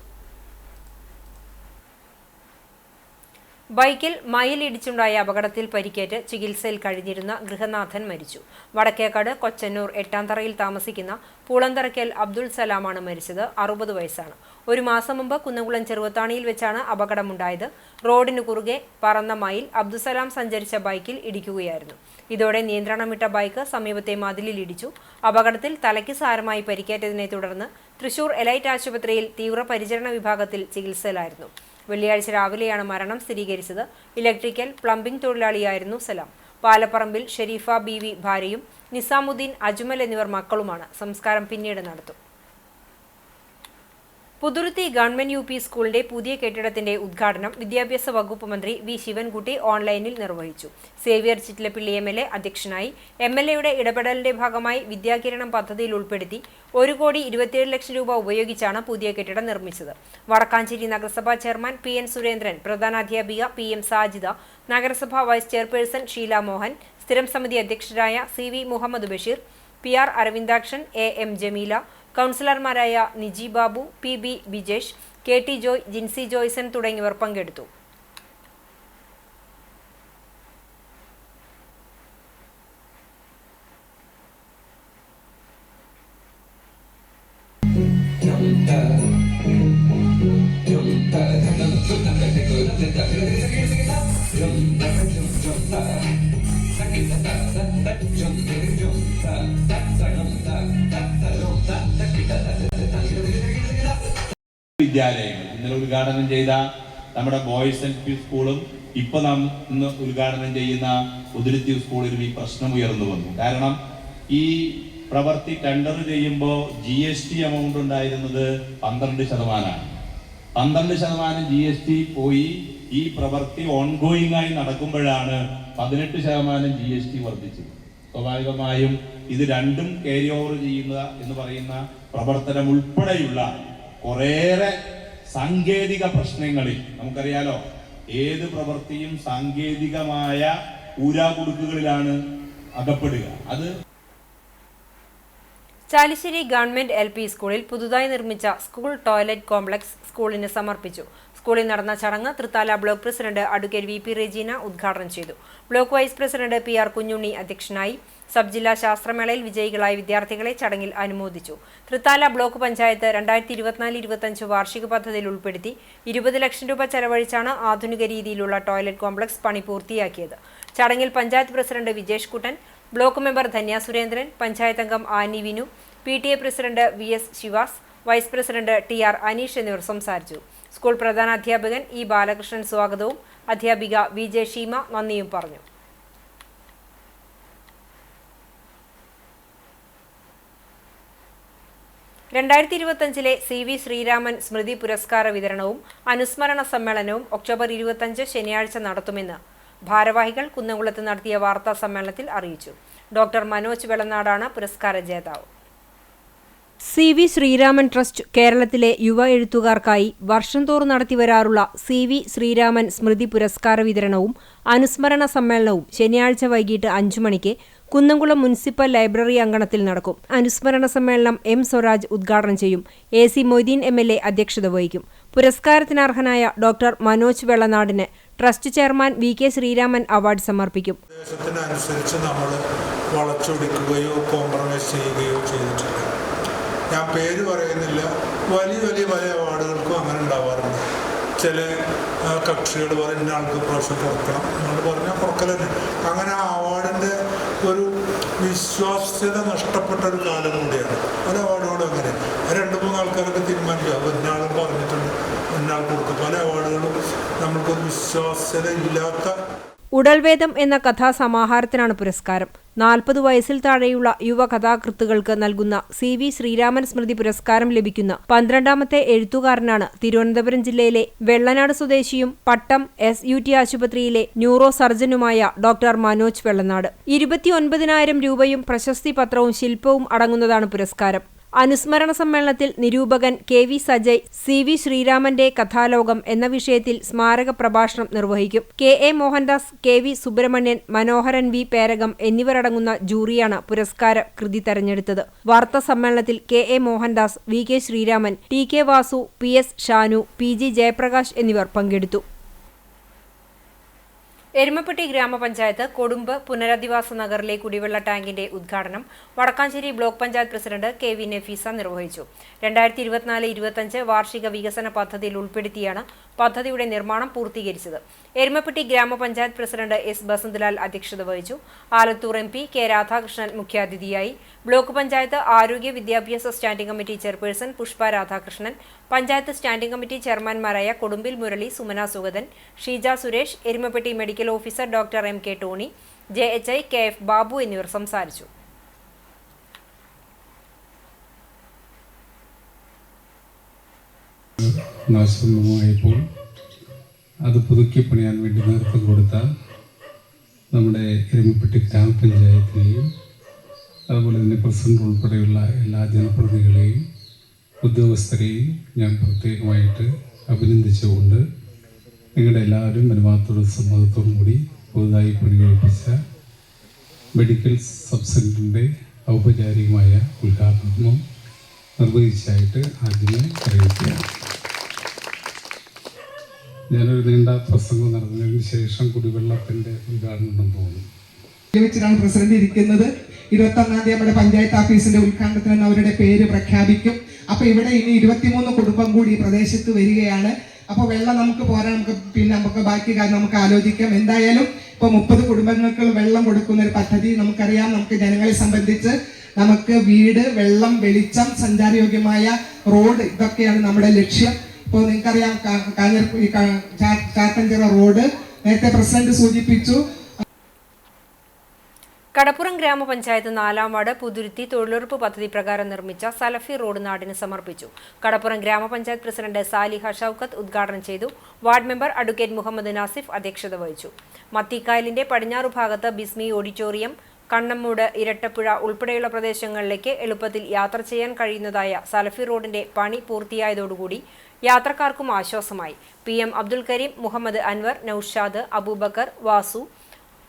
ബൈക്കിൽ മയിലിടിച്ചുണ്ടായ അപകടത്തിൽ പരിക്കേറ്റ് ചികിത്സയിൽ കഴിഞ്ഞിരുന്ന ഗൃഹനാഥൻ മരിച്ചു. വടക്കേക്കാട് കൊച്ചന്നൂർ എട്ടാംതറയിൽ താമസിക്കുന്ന പൂളന്തറയ്ക്കൽ അബ്ദുൾ സലാമാണ് മരിച്ചത്. 60 വയസ്സാണ്. ഒരു മാസം മുമ്പ് കുന്നംകുളം ചെറുവത്താണിയിൽ വെച്ചാണ് അപകടമുണ്ടായത്. റോഡിനു കുറുകെ പറന്ന മയിൽ അബ്ദുസലാം സഞ്ചരിച്ച ബൈക്കിൽ ഇടിക്കുകയായിരുന്നു. ഇതോടെ നിയന്ത്രണം വിട്ട ബൈക്ക് സമീപത്തെ മതിലിൽ ഇടിച്ചു. അപകടത്തിൽ തലയ്ക്ക് സാരമായി പരിക്കേറ്റതിനെ തുടർന്ന് തൃശൂർ എലൈറ്റ് ആശുപത്രിയിൽ തീവ്രപരിചരണ വിഭാഗത്തിൽ ചികിത്സയിലായിരുന്നു. വെള്ളിയാഴ്ച രാവിലെയാണ് മരണം സ്ഥിരീകരിച്ചത്. ഇലക്ട്രിക്കൽ പ്ലംബിംഗ് തൊഴിലാളിയായിരുന്നു സലാം. പാലപ്പറമ്പിൽ ഷെരീഫ ബീവി ഭാര്യയും നിസാമുദ്ദീൻ, അജ്മൽ എന്നിവർ മക്കളുമാണ്. സംസ്കാരം പിന്നീട് നടത്തും. പുതുരുത്തി ഗവൺമെന്റ് UP സ്കൂളിന്റെ പുതിയ കെട്ടിടത്തിന്റെ ഉദ്ഘാടനം വിദ്യാഭ്യാസ വകുപ്പ് മന്ത്രി V ശിവൻകുട്ടി ഓൺലൈനിൽ നിർവഹിച്ചു. സേവ്യർ ചിറ്റ്ലപ്പിള്ളി MLA അധ്യക്ഷനായി. MLAയുടെ ഇടപെടലിന്റെ ഭാഗമായി വിദ്യാകിരണം പദ്ധതിയിൽ ഉൾപ്പെടുത്തി 1,27 ലക്ഷം രൂപ ഉപയോഗിച്ചാണ് പുതിയ കെട്ടിടം നിർമ്മിച്ചത്. വടക്കാഞ്ചേരി നഗരസഭാ ചെയർമാൻ PN സുരേന്ദ്രൻ, പ്രധാനാധ്യാപിക PM സാജിദ, നഗരസഭാ വൈസ് ചെയർപേഴ്സൺ ഷീല മോഹൻ, സ്ഥിരം സമിതി അധ്യക്ഷരായ CV Muhammad Basheer, PR Aravindakshan, AM Jameela, കൗൺസിലർമാരായ നിജി ബാബു, PB ബിജേഷ്, KT ജോയ്, ജിൻസി ജോയ്സൺ തുടങ്ങിയവർ പങ്കെടുത്തു. വിദ്യാലയങ്ങൾ ഇന്നലെ ഉദ്ഘാടനം ചെയ്ത നമ്മുടെ ബോയ്സ് LP സ്കൂളും ഇപ്പൊ നാം ഇന്ന് ഉദ്ഘാടനം ചെയ്യുന്ന ഉദുരുത്തി സ്കൂളിലും ഈ പ്രശ്നം ഉയർന്നു വന്നു. കാരണം ഈ പ്രവൃത്തി ടെൻഡർ ചെയ്യുമ്പോൾ GST എമൗണ്ട് ഉണ്ടായിരുന്നത് 12%. 12% GST പോയി ഈ പ്രവൃത്തി ഓൺഗോയിങ് ആയി നടക്കുമ്പോഴാണ് 18% GST വർദ്ധിച്ചത്. സ്വാഭാവികമായും ഇത് രണ്ടും ക്യാരി ഓവർ ചെയ്യുന്ന എന്ന് പറയുന്ന പ്രവർത്തനം ഉൾപ്പെടെയുള്ള കുറേയേറെ സാങ്കേതിക പ്രശ്നങ്ങളിൽ നമുക്കറിയാലോ, ഏത് പ്രവൃത്തിയും സാങ്കേതികമായ ഊരാകുടുക്കുകളിലാണ് അകപ്പെടുക. അത് ചാലിശ്ശേരി ഗവൺമെന്റ് LP സ്കൂളിൽ പുതുതായി നിർമ്മിച്ച സ്കൂൾ ടോയ്ലറ്റ് കോംപ്ലക്സ് സ്കൂളിന് സമർപ്പിച്ചു. സ്കൂളിൽ നടന്ന ചടങ്ങ് Thrithala block president advocate VP Rejeena ഉദ്ഘാടനം ചെയ്തു. Block vice president PR Kunjunni അധ്യക്ഷനായി. സബ് ജില്ലാ ശാസ്ത്രമേളയിൽ വിജയികളായ വിദ്യാർത്ഥികളെ ചടങ്ങിൽ അനുമോദിച്ചു. തൃത്താല ബ്ലോക്ക് പഞ്ചായത്ത് 2024-25 വാർഷിക പദ്ധതിയിൽ ഉൾപ്പെടുത്തി 20 ലക്ഷം രൂപ ചെലവഴിച്ചാണ് ആധുനിക രീതിയിലുള്ള ടോയ്ലറ്റ് കോംപ്ലക്സ് പണി പൂർത്തിയാക്കിയത്. ചടങ്ങിൽ panchayat president Vijesh Kuttan, block member Dhanya Surendran, panchayat അംഗം Anni Vinu, PTA president VS Sivas, vice president TR Aneesh എന്നിവർ സംസാരിച്ചു. സ്കൂൾ പ്രധാനാധ്യാപകൻ E ബാലകൃഷ്ണൻ സ്വാഗതവും അധ്യാപിക VJ ഷീമ നന്ദിയും പറഞ്ഞു. ലെ CV ശ്രീരാമൻ സ്മൃതി പുരസ്കാര വിതരണവും അനുസ്മരണ സമ്മേളനവും ഒക്ടോബർ 25 ശനിയാഴ്ച നടത്തുമെന്ന് ഭാരവാഹികൾ കുന്നംകുളത്ത് നടത്തിയ വാർത്താ സമ്മേളനത്തിൽ അറിയിച്ചു. ഡോക്ടർ മനോജ് വെള്ളനാടാണ് പുരസ്കാര ജേതാവ്. CV ശ്രീരാമൻ ട്രസ്റ്റ് കേരളത്തിലെ യുവ എഴുത്തുകാർക്കായി വർഷം തോറും നടത്തിവരാറുള്ള CV ശ്രീരാമൻ സ്മൃതി പുരസ്കാര വിതരണവും അനുസ്മരണ സമ്മേളനവും ശനിയാഴ്ച വൈകിട്ട് 5 മണിക്ക് കുന്നംകുളം മുനിസിപ്പൽ ലൈബ്രറി അങ്കണത്തിൽ നടക്കും. അനുസ്മരണ സമ്മേളനം M സ്വരാജ് ഉദ്ഘാടനം ചെയ്യും. AC മൊയ്തീൻ MLA അധ്യക്ഷത വഹിക്കും. പുരസ്കാരത്തിനർഹനായ ഡോക്ടർ മനോജ് വെള്ളനാടിന് trust chairman VK Sreeraman award സമർപ്പിക്കും. നമ്മൾ വളച്ചൊടിക്കുകയോ കോംപ്രമൈസ് ചെയ്യുകയോ ചെയ്തിട്ടില്ല. ഞാൻ പേര് പറയുന്നില്ല. വലിയ പല അവാർഡുകൾക്കും അങ്ങനെ ഉണ്ടാവാറുണ്ട്. ചില കക്ഷികൾ പറയുന്ന ആൾക്ക് പ്രാവശ്യം കുറക്കണം നമ്മൾ പറഞ്ഞാൽ കുറക്കൽ തന്നെ. അങ്ങനെ ആ അവാർഡിൻ്റെ ഒരു വിശ്വാസ്യത നഷ്ടപ്പെട്ട ഒരു കാലം കൂടിയാണ്. പല അവാർഡുകളും അങ്ങനെ 2-3 ആൾക്കാരൊക്കെ തീരുമാനിക്കുക. ഇന്നാളും പറഞ്ഞിട്ടുണ്ട്, ഇന്നാൾ കൊടുക്കും. പല അവാർഡുകളും നമ്മൾക്കൊരു വിശ്വാസ്യത ഇല്ലാത്ത. ഉടൽവേദം എന്ന കഥാസമാഹാരത്തിനാണ് പുരസ്കാരം. 40 വയസ്സിൽ താഴെയുള്ള യുവ കഥാകൃത്തുക്കൾക്ക് നൽകുന്ന CV ശ്രീരാമൻ സ്മൃതി പുരസ്കാരം ലഭിക്കുന്ന 12ാമത്തെ എഴുത്തുകാരനാണ് തിരുവനന്തപുരം ജില്ലയിലെ വെള്ളനാട് സ്വദേശിയും പട്ടം SUT ആശുപത്രിയിലെ ന്യൂറോ സർജനുമായ ഡോക്ടർ മനോജ് വെള്ളനാട്. 29,000 രൂപയും പ്രശസ്തി പത്രവും ശില്പവും അടങ്ങുന്നതാണ് പുരസ്കാരം. അനുസ്മരണ സമ്മേളനത്തിൽ നിരൂപകൻ KV സജയ് CV ശ്രീരാമന്റെ കഥാലോകം എന്ന വിഷയത്തിൽ സ്മാരക പ്രഭാഷണം നിർവഹിക്കും. KA മോഹൻദാസ്, KV സുബ്രഹ്മണ്യൻ, മനോഹരൻ V പേരകം എന്നിവരടങ്ങുന്ന ജൂറിയാണ് പുരസ്കാര കൃതി തെരഞ്ഞെടുത്തത്. വാർത്താ സമ്മേളനത്തിൽ KA Mohandas, VK Sreeraman, TK Vasu, PS Shanu, PG Jayaprakash എന്നിവർ പങ്കെടുത്തു. എരുമപ്പെട്ടി ഗ്രാമപഞ്ചായത്ത് കൊടുമ്പ് പുനരധിവാസ നഗറിലെ കുടിവെള്ള ടാങ്കിന്റെ ഉദ്ഘാടനം Wadakkanchery block panchayat president KV Nafeesa നിർവഹിച്ചു. 2024-25 വാർഷിക വികസന പദ്ധതിയിൽ ഉൾപ്പെടുത്തിയാണ് പദ്ധതിയുടെ നിർമ്മാണം പൂർത്തീകരിച്ചത്. എരുമപ്പെട്ടി ഗ്രാമപഞ്ചായത്ത് പ്രസിഡന്റ് S ബസന്തലാൽ അധ്യക്ഷത വഹിച്ചു. ആലത്തൂർ MP K രാധാകൃഷ്ണൻ മുഖ്യാതിഥിയായി. ബ്ലോക്ക് പഞ്ചായത്ത് ആരോഗ്യ വിദ്യാഭ്യാസ standing committee chairperson Pushpa Radhakrishnan, panchayat standing committee ചെയർമാൻമാരായ Kodumbil Murali, Sumana Sugathan, Sheeja Suresh, Erumapetty medical officer doctor MK Tony, JHI KF Babu എന്നിവർ സംസാരിച്ചു. നാശമായപ്പോൾ അത് പുതുക്കി പണിയാൻ വേണ്ടി നേതൃത്വം കൊടുത്ത നമ്മുടെ എരുമപ്പെട്ടി ഗ്രാമപഞ്ചായത്തിനെയും അതുപോലെ തന്നെ പ്രസിഡന്റ് ഉൾപ്പെടെയുള്ള എല്ലാ ജനപ്രതിനിധികളെയും ഉദ്യോഗസ്ഥരെയും ഞാൻ പ്രത്യേകമായിട്ട് അഭിനന്ദിച്ചുകൊണ്ട് നിങ്ങളുടെ എല്ലാവരും അനുവാദത്തോടും സമ്മതത്തോടും കൂടി പുതുതായി പണികഴിപ്പിച്ച മെഡിക്കൽ സബ് സെൻ്ററിൻ്റെ ഔപചാരികമായ ഉദ്ഘാടനം നിർവഹിച്ചായിട്ട് ആദ്യമേ അറിയിക്കുകയാണ്. ഞാനൊരു നീണ്ട പ്രസംഗം നടന്നതിന് ശേഷം കുടിവെള്ളത്തിൻ്റെ ഉദ്ഘാടനം പോകുന്നു. വെച്ചിട്ടാണ് പ്രസിഡന്റ് ഇരിക്കുന്നത്. 21-ാം തീയതി നമ്മുടെ പഞ്ചായത്ത് ഓഫീസിന്റെ ഉദ്ഘാടനത്തിന് അവരുടെ പേര് പ്രഖ്യാപിക്കും. അപ്പൊ ഇവിടെ ഇനി 23 കുടുംബം കൂടി പ്രദേശത്ത് വരികയാണ്. അപ്പോൾ വെള്ളം നമുക്ക് പോരാ, നമുക്ക് ബാക്കി കാര്യം നമുക്ക് ആലോചിക്കാം. എന്തായാലും ഇപ്പൊ 30 കുടുംബങ്ങൾക്ക് വെള്ളം കൊടുക്കുന്ന ഒരു പദ്ധതി നമുക്കറിയാം. നമുക്ക് ജനങ്ങളെ സംബന്ധിച്ച് നമുക്ക് വീട്, വെള്ളം, വെളിച്ചം, സഞ്ചാരയോഗ്യമായ റോഡ്, ഇതൊക്കെയാണ് നമ്മുടെ ലക്ഷ്യം. ഇപ്പോൾ നിങ്ങൾക്കറിയാം ചാത്തഞ്ചിറ റോഡ് നേരത്തെ പ്രസിഡന്റ് സൂചിപ്പിച്ചു. കടപ്പുറം ഗ്രാമപഞ്ചായത്ത് 4ാം വാർഡ് പുതുരുത്തി തൊഴിലുറപ്പ് പദ്ധതി പ്രകാരം നിർമ്മിച്ച സലഫി റോഡ് നാടിന് സമർപ്പിച്ചു. കടപ്പുറം ഗ്രാമപഞ്ചായത്ത് പ്രസിഡന്റ് സാലിഹ ഷൌക്കത്ത് ഉദ്ഘാടനം ചെയ്തു. Ward member advocate Muhammad Nasif അധ്യക്ഷത വഹിച്ചു. മത്തിക്കായലിന്റെ പടിഞ്ഞാറു ഭാഗത്ത് ബിസ്മി ഓഡിറ്റോറിയം, കണ്ണമ്മൂട്, ഇരട്ടപ്പുഴ ഉൾപ്പെടെയുള്ള പ്രദേശങ്ങളിലേക്ക് എളുപ്പത്തിൽ യാത്ര ചെയ്യാൻ കഴിയുന്നതായ സലഫി റോഡിന്റെ പണി പൂർത്തിയായതോടുകൂടി യാത്രക്കാർക്കും ആശ്വാസമായി. PM അബ്ദുൽ കരീം, മുഹമ്മദ് അൻവർ, നൌഷാദ്, അബൂബക്കർ, വാസു,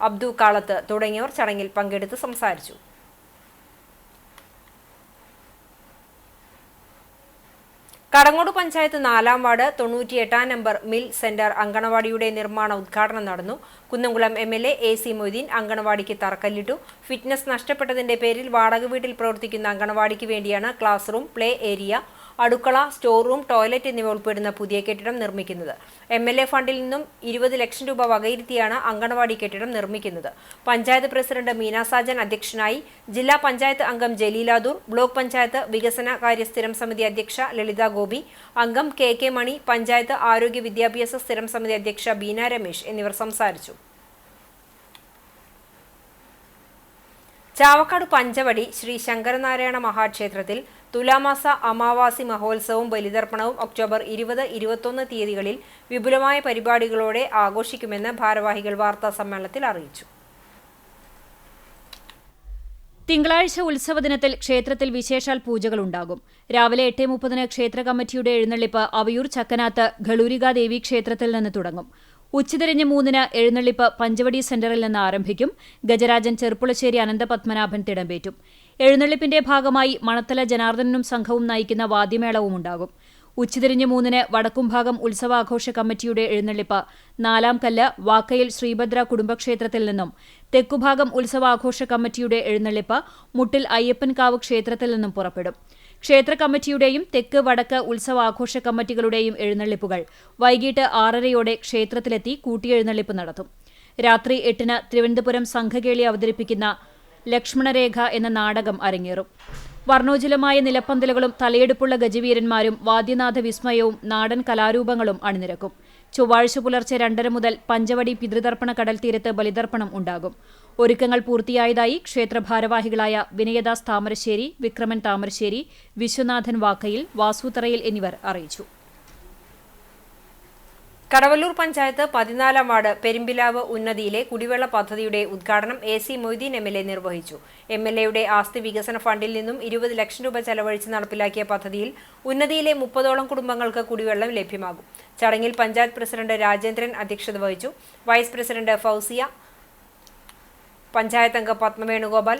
അബ്ദു കാളത്ത് തുടങ്ങിയവർ ചടങ്ങിൽ പങ്കെടുത്ത് സംസാരിച്ചു. കടങ്ങോട് പഞ്ചായത്ത് 4-ാം വാർഡ് 98-ാം നമ്പർ മിൽ സെന്റർ അങ്കണവാടിയുടെ നിർമ്മാണ ഉദ്ഘാടനം നടന്നു. കുന്നംകുളം MLA AC മൊയ്തീൻ അങ്കണവാടിക്ക് തറക്കല്ലിട്ടു. ഫിറ്റ്നസ് നഷ്ടപ്പെട്ടതിന്റെ പേരിൽ വാടക വീട്ടിൽ പ്രവർത്തിക്കുന്ന അങ്കണവാടിക്ക് വേണ്ടിയാണ് ക്ലാസ് റൂം, പ്ലേ ഏരിയ, അടുക്കള, സ്റ്റോർ റൂം, ടോയ്ലറ്റ് എന്നിവ ഉൾപ്പെടുന്ന പുതിയ കെട്ടിടം നിർമ്മിക്കുന്നത്. MLA ഫണ്ടിൽ നിന്നും 20 ലക്ഷം രൂപ വകയിരുത്തിയാണ് അങ്കണവാടി കെട്ടിടം നിർമ്മിക്കുന്നത്. പഞ്ചായത്ത് പ്രസിഡന്റ് മീന സാജൻ അധ്യക്ഷനായി. ജില്ലാ പഞ്ചായത്ത് അംഗം ജലീലാദൂർ, ബ്ലോക്ക് പഞ്ചായത്ത് വികസന കാര്യ സ്ഥിരം സമിതി അധ്യക്ഷ ലളിത ഗോപി, അംഗം KK മണി, പഞ്ചായത്ത് ആരോഗ്യ വിദ്യാഭ്യാസ സ്ഥിരം സമിതി അധ്യക്ഷ ബീന രമേശ് എന്നിവർ സംസാരിച്ചു. ചാവക്കാട് പഞ്ചവടി ശ്രീ ശങ്കരനാരായണ മഹാക്ഷേത്രത്തിൽ തുലാമാസ അമാവാസി മഹോത്സവവും ബലിതർപ്പണവും ഒക്ടോബർ 20-21 തീയതികളിൽ വിപുലമായ പരിപാടികളോടെ ആഘോഷിക്കുമെന്ന് ഭാരവാഹികൾ വാർത്താ സമ്മേളനത്തിൽ അറിയിച്ചു. തിങ്കളാഴ്ച ഉത്സവ ദിനത്തിൽ ക്ഷേത്രത്തിൽ വിശേഷാൽ പൂജകളുണ്ടാകും. രാവിലെ 8:30 ക്ഷേത്ര കമ്മിറ്റിയുടെ എഴുന്നള്ളിപ്പ് അവയൂർ ചക്കനാത്ത് ഘളൂരിക ദേവി ക്ഷേത്രത്തിൽ നിന്ന് തുടങ്ങും. ഉച്ചതിരിഞ്ഞ് 3-ന് എഴുന്നള്ളിപ്പ് പഞ്ചവടി സെന്ററിൽ നിന്ന് ആരംഭിക്കും. ഗജരാജൻ ചെറുപ്പുളശ്ശേരി അനന്തപത്മനാഭൻ തിടമ്പേറ്റും. എഴുന്നള്ളിപ്പിന്റെ ഭാഗമായി മണത്തല ജനാർദ്ദനും സംഘവും നയിക്കുന്ന വാദ്യമേളവും ഉണ്ടാകും. ഉച്ചതിരിഞ്ഞ് 3-ന് വടക്കുംഭാഗം ഉത്സവാഘോഷ കമ്മിറ്റിയുടെ എഴുന്നള്ളിപ്പ് 4-ാം കല്ല് വാക്കയിൽ ശ്രീഭദ്ര കുടുംബക്ഷേത്രത്തിൽ നിന്നും, തെക്കുഭാഗം ഉത്സവാഘോഷ കമ്മിറ്റിയുടെ എഴുന്നള്ളിപ്പ് മുട്ടിൽ അയ്യപ്പൻകാവ് ക്ഷേത്രത്തിൽ നിന്നും പുറപ്പെടും. ക്ഷേത്ര കമ്മിറ്റിയുടെയും തെക്ക് വടക്ക് ഉത്സവാഘോഷ കമ്മിറ്റികളുടെയും എഴുന്നള്ളിപ്പുകൾ വൈകിട്ട് 6:30 ക്ഷേത്രത്തിലെത്തി കൂട്ടിയെഴുന്നള്ളിപ്പ് നടത്തും. രാത്രി 8-ന് തിരുവനന്തപുരം സംഘകേളി അവതരിപ്പിക്കുന്ന ലക്ഷ്മണരേഖ എന്ന നാടകം അരങ്ങേറും. വർണ്ണോജ്വലമായ നിലപ്പന്തലുകളും തലയെടുപ്പുള്ള ഗജവീരന്മാരും വാദ്യനാഥ വിസ്മയവും നാടൻ കലാരൂപങ്ങളും അണിനിരക്കും. ചൊവ്വാഴ്ച പുലർച്ചെ 2:30 മുതൽ പഞ്ചവടി പിതൃതർപ്പണ കടൽ തീരത്ത് ബലിതർപ്പണം ഉണ്ടാകും. ഒരുക്കങ്ങൾ പൂർത്തിയായതായി ക്ഷേത്ര ഭാരവാഹികളായ വിനയദാസ് താമരശ്ശേരി, വിക്രമൻ താമരശ്ശേരി, വിശ്വനാഥൻ വാക്കയിൽ, വാസുതറയിൽ എന്നിവർ അറിയിച്ചു. കടവല്ലൂർ പഞ്ചായത്ത് 14-ാം വാർഡ് പെരുമ്പിലാവ് ഉന്നതിയിലെ കുടിവെള്ള പദ്ധതിയുടെ ഉദ്ഘാടനം AC മൊയ്തീൻ MLA നിർവഹിച്ചു. MLAയുടെ ആസ്തി വികസന ഫണ്ടിൽ നിന്നും 20 ലക്ഷം രൂപ ചെലവഴിച്ച് നടപ്പിലാക്കിയ പദ്ധതിയിൽ ഉന്നതിയിലെ 30ഓളം കുടുംബങ്ങൾക്ക് കുടിവെള്ളം ലഭ്യമാകും. ചടങ്ങിൽ പഞ്ചായത്ത് പ്രസിഡന്റ് രാജേന്ദ്രൻ അധ്യക്ഷത വഹിച്ചു. വൈസ് പ്രസിഡന്റ് ഫൗസിയ, പഞ്ചായത്ത് അംഗം Padmavenugopal,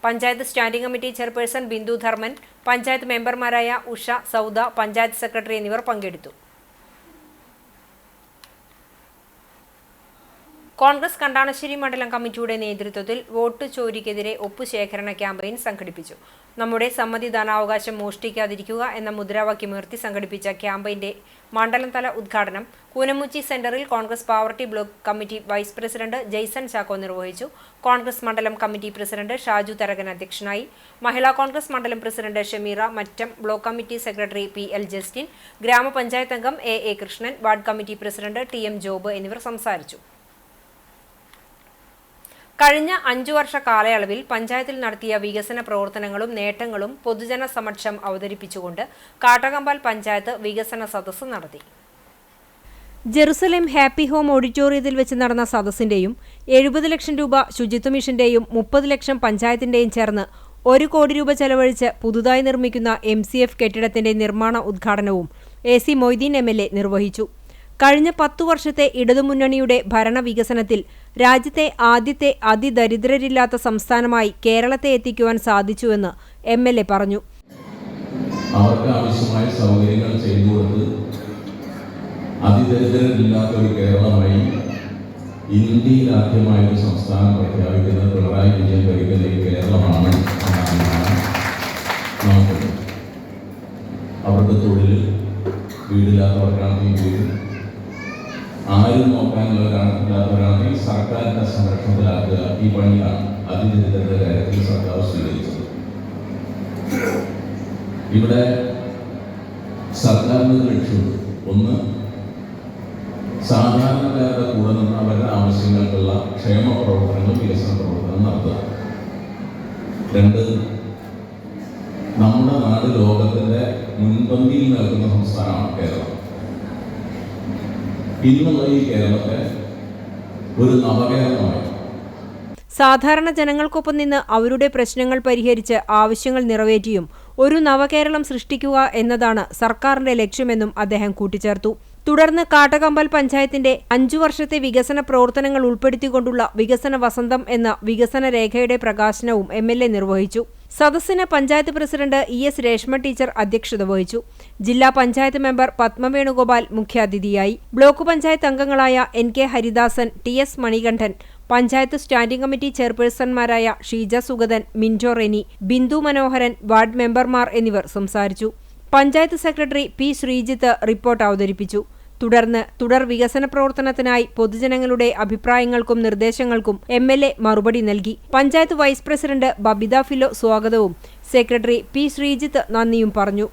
panchayat standing committee chairperson Bindu Dharman, panchayat മെമ്പർമാരായ ഉഷ, സൗദ, പഞ്ചായത്ത് സെക്രട്ടറി എന്നിവർ പങ്കെടുത്തു. കോൺഗ്രസ് കണ്ടാണശ്ശേരി മണ്ഡലം കമ്മിറ്റിയുടെ നേതൃത്വത്തിൽ വോട്ട് ചോരിക്കെതിരെ ഒപ്പുശേഖരണ ക്യാമ്പയിൻ സംഘടിപ്പിച്ചു. നമ്മുടെ സമ്മതിദാനാവകാശം മോഷ്ടിക്കാതിരിക്കുക എന്ന മുദ്രാവാക്യമുയർത്തി സംഘടിപ്പിച്ച ക്യാമ്പയിന്റെ മണ്ഡലം തല ഉദ്ഘാടനം കൂനമുച്ചി സെന്ററിൽ കോൺഗ്രസ് പാവർട്ടി block committee vice president Jaison Chacko നിർവഹിച്ചു. കോൺഗ്രസ് മണ്ഡലം കമ്മിറ്റി പ്രസിഡന്റ് ഷാജു തരകൻ അധ്യക്ഷനായി. മഹിളാ കോൺഗ്രസ് മണ്ഡലം president Shameera, Mattom block committee secretary PL Justin, ഗ്രാമപഞ്ചായത്ത് അംഗം AA Krishnan, ward committee president TM Job എന്നിവർ സംസാരിച്ചു. കഴിഞ്ഞ 5 വർഷ കാലയളവിൽ പഞ്ചായത്തിൽ നടത്തിയ വികസന പ്രവർത്തനങ്ങളും നേട്ടങ്ങളും പൊതുജന സമക്ഷം അവതരിപ്പിച്ചുകൊണ്ട് കാട്ടകമ്പാൽ പഞ്ചായത്ത് വികസന സദസ്സ് നടത്തി. ജെറുസലേം ഹാപ്പി ഹോം ഓഡിറ്റോറിയത്തിൽ വെച്ച് നടന്ന സദസ്സിന്റെയും 70 ലക്ഷം രൂപ ശുചിത്വ മിഷന്റെയും 30 ലക്ഷം പഞ്ചായത്തിന്റെയും ചേർന്ന് 1 കോടി രൂപ ചെലവഴിച്ച് പുതുതായി നിർമ്മിക്കുന്ന MCF കെട്ടിടത്തിന്റെ നിർമ്മാണ ഉദ്ഘാടനവും AC മൊയ്തീൻ MLA നിർവഹിച്ചു. കഴിഞ്ഞ 10 വർഷത്തെ ഇടതുമുന്നണിയുടെ ഭരണവികസനത്തിൽ രാജ്യത്തെ ആദ്യത്തെ അതിദരിദ്രരില്ലാത്ത സംസ്ഥാനമായി കേരളത്തെ എത്തിക്കുവാൻ സാധിച്ചുവെന്ന് MLA പറഞ്ഞു. അവർക്ക് ആവശ്യമായ സൗകര്യങ്ങൾ ചെയ്തു കൊടുത്ത് അതിദരിദ്രരില്ലാത്ത ഒരു കേരളമായി ഇന്ത്യയിൽ ആദ്യമായ ഒരു സംസ്ഥാനം പ്രഖ്യാപിക്കുന്നത് പിണറായി വിജയൻ ഭരിക്കുന്ന ഈ കേരളമാണ്. അവരുടെ തൊഴിൽ വീടില്ലാത്തവർക്കാണെങ്കിൽ വീട്, ആരും നോക്കാനുള്ളവരാണെങ്കിൽ സർക്കാരിന്റെ സംരക്ഷണത്തിലാക്കുക, ഈ പണിയാണ് അതിദരിദ്രരുടെ കാര്യത്തിൽ സർക്കാർ സ്വീകരിച്ചത്. ഇവിടെ സർക്കാരിന് ലക്ഷ്യമുണ്ട്. ഒന്ന്, സാധാരണക്കാരുടെ കൂടെ നിന്ന് അവരുടെ ആവശ്യങ്ങൾക്കുള്ള ക്ഷേമ പ്രവർത്തനങ്ങൾ, വികസന പ്രവർത്തനം നടത്തുക. 2, നമ്മുടെ നാട് ലോകത്തിന്റെ മുൻപന്തിയിൽ നിൽക്കുന്ന സംസ്ഥാനമാണ് കേരളം. ഇന്നുള്ള ഈ കേരളത്തെ ഒരു നവകേരളമായി സാധാരണ ജനങ്ങൾക്കൊപ്പം നിന്ന് അവരുടെ പ്രശ്നങ്ങൾ പരിഹരിച്ച് ആവശ്യങ്ങൾ നിറവേറ്റിയും ഒരു നവകേരളം സൃഷ്ടിക്കുക എന്നതാണ് സർക്കാരിന്റെ ലക്ഷ്യമെന്നും അദ്ദേഹം കൂട്ടിച്ചേർത്തു. തുടർന്ന് കാട്ടകമ്പാൽ പഞ്ചായത്തിന്റെ 5 വർഷത്തെ വികസന പ്രവർത്തനങ്ങൾ ഉൾപ്പെടുത്തിക്കൊണ്ടുള്ള വികസന വസന്തം എന്ന വികസന രേഖയുടെ പ്രകാശനവും MLA നിർവഹിച്ചു. സദസ്സിന് panchayat president ES Reshma teacher അധ്യക്ഷത വഹിച്ചു. ജില്ലാ പഞ്ചായത്ത് മെമ്പർ പത്മ വേണുഗോപാൽ മുഖ്യാതിഥിയായി. ബ്ലോക്ക് പഞ്ചായത്ത് അംഗങ്ങളായ NK Haridasan, TS Manikandan, panchayat standing committee ചെയർപേഴ്സൺമാരായ ഷീജ സുഗതൻ, മിൻജോ റെനി, ബിന്ദു മനോഹരൻ, വാർഡ് മെമ്പർമാർ എന്നിവർ സംസാരിച്ചു. Panchayat secretary P Sreejith report അവതരിപ്പിച്ചു. തുടർന്ന് തുടർ വികസന പ്രവർത്തനത്തിനായി പൊതുജനങ്ങളുടെ അഭിപ്രായങ്ങൾക്കും നിർദ്ദേശങ്ങൾക്കും MLA മറുപടി നൽകി. പഞ്ചായത്ത് വൈസ് പ്രസിഡന്റ് ബബിത ഫിലോ സ്വാഗതവും സെക്രട്ടറി P ശ്രീജിത്ത് നന്ദിയും പറഞ്ഞു.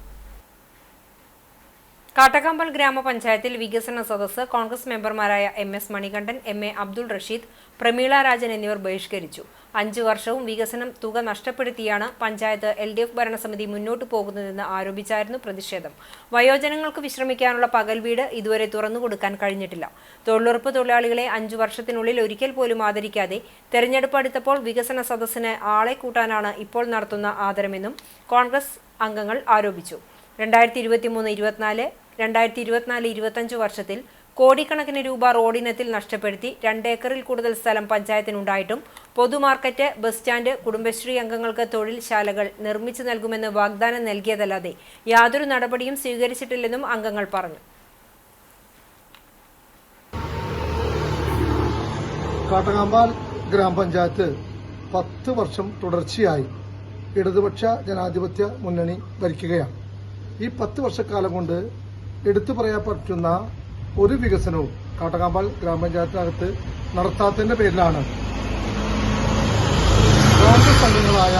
കാട്ടകമ്പൽ ഗ്രാമപഞ്ചായത്തിൽ വികസന സദസ്സ് കോൺഗ്രസ് മെമ്പർമാരായ MS മണികണ്ഠൻ, MA അബ്ദുൾ റഷീദ്, പ്രമീള രാജൻ എന്നിവർ ബഹിഷ്കരിച്ചു. 5 വർഷവും വികസനം തുക നഷ്ടപ്പെടുത്തിയാണ് പഞ്ചായത്ത് LDF ഭരണസമിതി മുന്നോട്ടു പോകുന്നതെന്ന് ആരോപിച്ചായിരുന്നു പ്രതിഷേധം. വയോജനങ്ങൾക്ക് വിശ്രമിക്കാനുള്ള പകൽ വീട് ഇതുവരെ തുറന്നുകൊടുക്കാൻ കഴിഞ്ഞിട്ടില്ല. തൊഴിലുറപ്പ് തൊഴിലാളികളെ 5 വർഷത്തിനുള്ളിൽ ഒരിക്കൽ പോലും ആദരിക്കാതെ തെരഞ്ഞെടുപ്പ് അടുത്തപ്പോൾ വികസന സദസ്സിന് ആളെ കൂട്ടാനാണ് ഇപ്പോൾ നടത്തുന്ന ആദരമെന്നും കോൺഗ്രസ് അംഗങ്ങൾ ആരോപിച്ചു. 2023-24, 2024-25 വർഷത്തിൽ കോടിക്കണക്കിന് രൂപ റോഡിനത്തിൽ നഷ്ടപ്പെടുത്തി 2 ഏക്കറിൽ കൂടുതൽ സ്ഥലം പഞ്ചായത്തിനുണ്ടായിട്ടും പൊതുമാർക്കറ്റ്, ബസ് സ്റ്റാൻഡ്, കുടുംബശ്രീ അംഗങ്ങൾക്ക് തൊഴിൽശാലകൾ നിർമ്മിച്ചു നൽകുമെന്ന് വാഗ്ദാനം നൽകിയതല്ലാതെ യാതൊരു നടപടിയും സ്വീകരിച്ചിട്ടില്ലെന്നും അംഗങ്ങൾ പറഞ്ഞു. കാട്ടകമ്പാൽ ഗ്രാമപഞ്ചായത്ത് 10 വർഷം തുടർച്ചയായി ഇടതുപക്ഷ ജനാധിപത്യ മുന്നണി ഭരിക്കുകയാണ്. ഈ 10 വർഷക്കാലം കൊണ്ട് എടുത്തു പറയാൻ പറ്റുന്ന ഒരു വികസനവും കാട്ടകമ്പാൽ ഗ്രാമപഞ്ചായത്തിനകത്ത് നടത്താത്തതിന്റെ പേരിലാണ് കോൺഗ്രസ് അംഗങ്ങളായ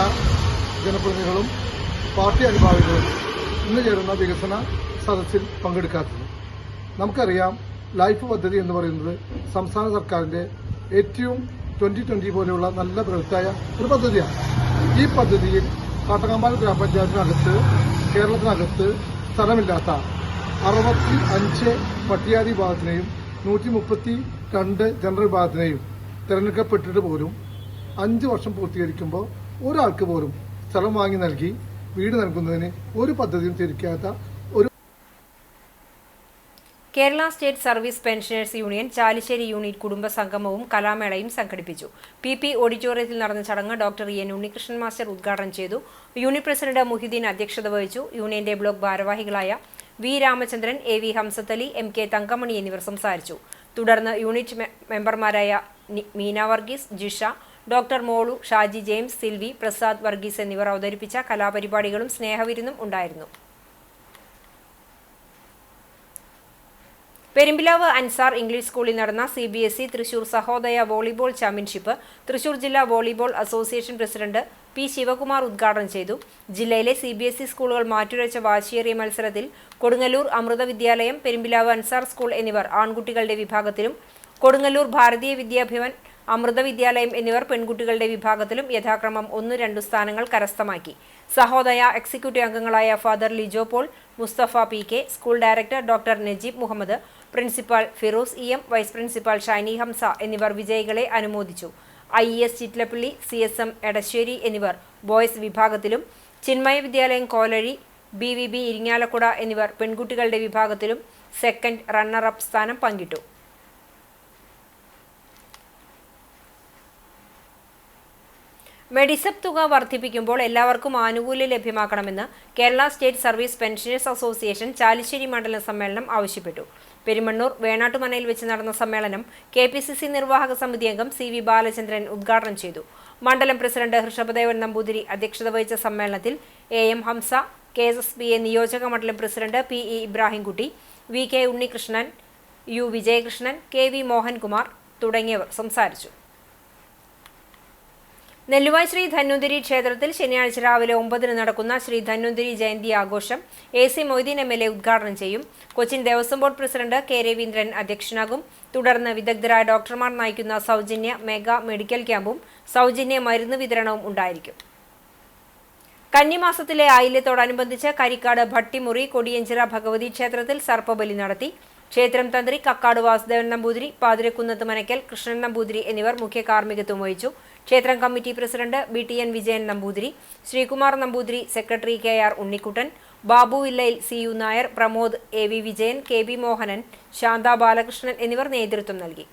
ജനപ്രതിനിധികളും പാർട്ടി അനുഭാവികളും ഇന്ന് ചേരുന്ന വികസന സദസ്സിൽ പങ്കെടുക്കാത്തത്. നമുക്കറിയാം, ലൈഫ് പദ്ധതി എന്ന് പറയുന്നത് സംസ്ഥാന സർക്കാരിന്റെ ഏറ്റവും 2020 പോലെയുള്ള നല്ല ബൃഹത്തായ ഒരു പദ്ധതിയാണ്. ഈ പദ്ധതിയിൽ കാട്ടകമ്പാൽ ഗ്രാമപഞ്ചായത്തിനകത്ത് കേരളത്തിനകത്ത് സ്ഥലമില്ലാത്ത 65 പട്ടികജാതി വിഭാഗത്തിനെയും 132 ജനറൽ വിഭാഗത്തിനെയും തിരഞ്ഞെടുക്കപ്പെട്ടിട്ട് പോലും 5 വർഷം പൂർത്തീകരിക്കുമ്പോൾ ഒരാൾക്ക് പോലും സ്ഥലം വാങ്ങി നൽകി വീട് നൽകുന്നതിന് ഒരു പദ്ധതിയും തിരിക്കാത്ത ഒരു Kerala state service pensioners union Chalissery unit കുടുംബ സംഗമവും കലാമേളയും സംഘടിപ്പിച്ചു. PP ഓഡിറ്റോറിയത്തിൽ നടന്ന ചടങ്ങ് ഡോക്ടർ EN ഉണ്ണികൃഷ്ണൻ മാസ്റ്റർ ഉദ്ഘാടനം ചെയ്തു. യൂണിറ്റ് പ്രസിഡന്റ് മുഹിദ്ദീൻ അധ്യക്ഷത വഹിച്ചു. യൂണിയന്റെ ബ്ലോക്ക് ഭാരവാഹികളായ V Ramachandran, AV Hamsathali, MK Thankamani എന്നിവർ സംസാരിച്ചു. തുടർന്ന് യൂണിറ്റ് മെമ്പർമാരായ മീന വർഗീസ്, ജിഷ, ഡോക്ടർ മോളു, ഷാജി ജെയിംസ്, സിൽവി, പ്രസാദ് വർഗീസ് എന്നിവർ അവതരിപ്പിച്ച കലാപരിപാടികളും സ്നേഹവിരുന്നും ഉണ്ടായിരുന്നു. പെരുമ്പിലാവ് അൻസാർ ഇംഗ്ലീഷ് സ്കൂളിൽ നടന്ന CBSE Thrissur Sahodaya volleyball championship Thrissur ജില്ലാ volleyball association president P Sivakumar ഉദ്ഘാടനം ചെയ്തു. ജില്ലയിലെ CBSE സ്കൂളുകൾ മാറ്റുരച്ച വാശിയേറിയ മത്സരത്തിൽ കൊടുങ്ങല്ലൂർ അമൃത വിദ്യാലയം, പെരുമ്പിലാവ് അൻസാർ സ്കൂൾ എന്നിവർ ആൺകുട്ടികളുടെ വിഭാഗത്തിലും കൊടുങ്ങല്ലൂർ ഭാരതീയ വിദ്യാഭവൻ അമൃത വിദ്യാലയം എന്നിവർ പെൺകുട്ടികളുടെ വിഭാഗത്തിലും യഥാക്രമം 1-2 സ്ഥാനങ്ങൾ കരസ്ഥമാക്കി. സഹോദയ എക്സിക്യൂട്ടീവ് അംഗങ്ങളായ father Lijo Paul, Musthafa PK, school director doctor Najeeb Muhammad, principal Firoz EM, vice principal Shiny Hamsa എന്നിവർ വിജയികളെ അനുമോദിച്ചു. IES ചിറ്റ്ലപ്പള്ളി, CSM എടശ്ശേരി എന്നിവർ ബോയ്സ് വിഭാഗത്തിലും, ചിന്മയ വിദ്യാലയം കോലഴി, BVB ഇരിങ്ങാലക്കുട എന്നിവർ പെൺകുട്ടികളുടെ വിഭാഗത്തിലും സെക്കൻഡ് റണ്ണറപ്പ് സ്ഥാനം പങ്കിട്ടു. മെഡിസെപ് തുക വർദ്ധിപ്പിക്കുമ്പോൾ എല്ലാവർക്കും ആനുകൂല്യം ലഭ്യമാക്കണമെന്ന് Kerala state service pensioners association Chalissery മണ്ഡലം സമ്മേളനം ആവശ്യപ്പെട്ടു. പെരുമണ്ണൂർ വേണാട്ടുമനയിൽ വെച്ച് നടന്ന സമ്മേളനം KPCC നിർവാഹക സമിതി അംഗം CV ബാലചന്ദ്രൻ ഉദ്ഘാടനം ചെയ്തു. മണ്ഡലം പ്രസിഡന്റ് ഹൃഷഭദേവൻ നമ്പൂതിരി അധ്യക്ഷത വഹിച്ച സമ്മേളനത്തിൽ AM ഹംസ, KSSBA നിയോജക മണ്ഡലം president PE Ibrahimkutty, VK Unnikrishnan, U Vijayakrishnan, KV Mohankumar തുടങ്ങിയവർ സംസാരിച്ചു. നെല്ലുവായ് ശ്രീ ധന്വന്തരി ക്ഷേത്രത്തിൽ ശനിയാഴ്ച രാവിലെ 9 നടക്കുന്ന ശ്രീ ധന്വന്തരി ജയന്തി ആഘോഷം AC മൊയ്തീൻ MLA ഉദ്ഘാടനം ചെയ്യും. Cochin Devaswom board president K Raveendran അധ്യക്ഷനാകും. തുടർന്ന് വിദഗ്ധരായ ഡോക്ടർമാർ നയിക്കുന്ന സൗജന്യ മെഗാ മെഡിക്കൽ ക്യാമ്പും സൗജന്യ മരുന്ന് വിതരണവും ഉണ്ടായിരിക്കും. കന്നിമാസത്തിലെ ആയില്യത്തോടനുബന്ധിച്ച് കരിക്കാട് ഭട്ടിമുറി കൊടിയഞ്ചിറ ഭഗവതി ക്ഷേത്രത്തിൽ സർപ്പബലി നടത്തി. ക്ഷേത്രം തന്ത്രി കക്കാട് വാസുദേവൻ നമ്പൂതിരി, പാതിരക്കുന്നത്ത് മനക്കൽ കൃഷ്ണൻ നമ്പൂതിരി എന്നിവർ മുഖ്യ കാർമ്മികത്വം വഹിച്ചു. ക്ഷേത്രം committee president BTN Vijayan Namboothiri, Sreekumar Namboothiri, secretary KR Unnikuttan, Babu വില്ലയിൽ CU Nair, Pramod, AV Vijayan, KB Mohanan, Shantha Balakrishnan എന്നിവർ നേതൃത്വം നൽകി.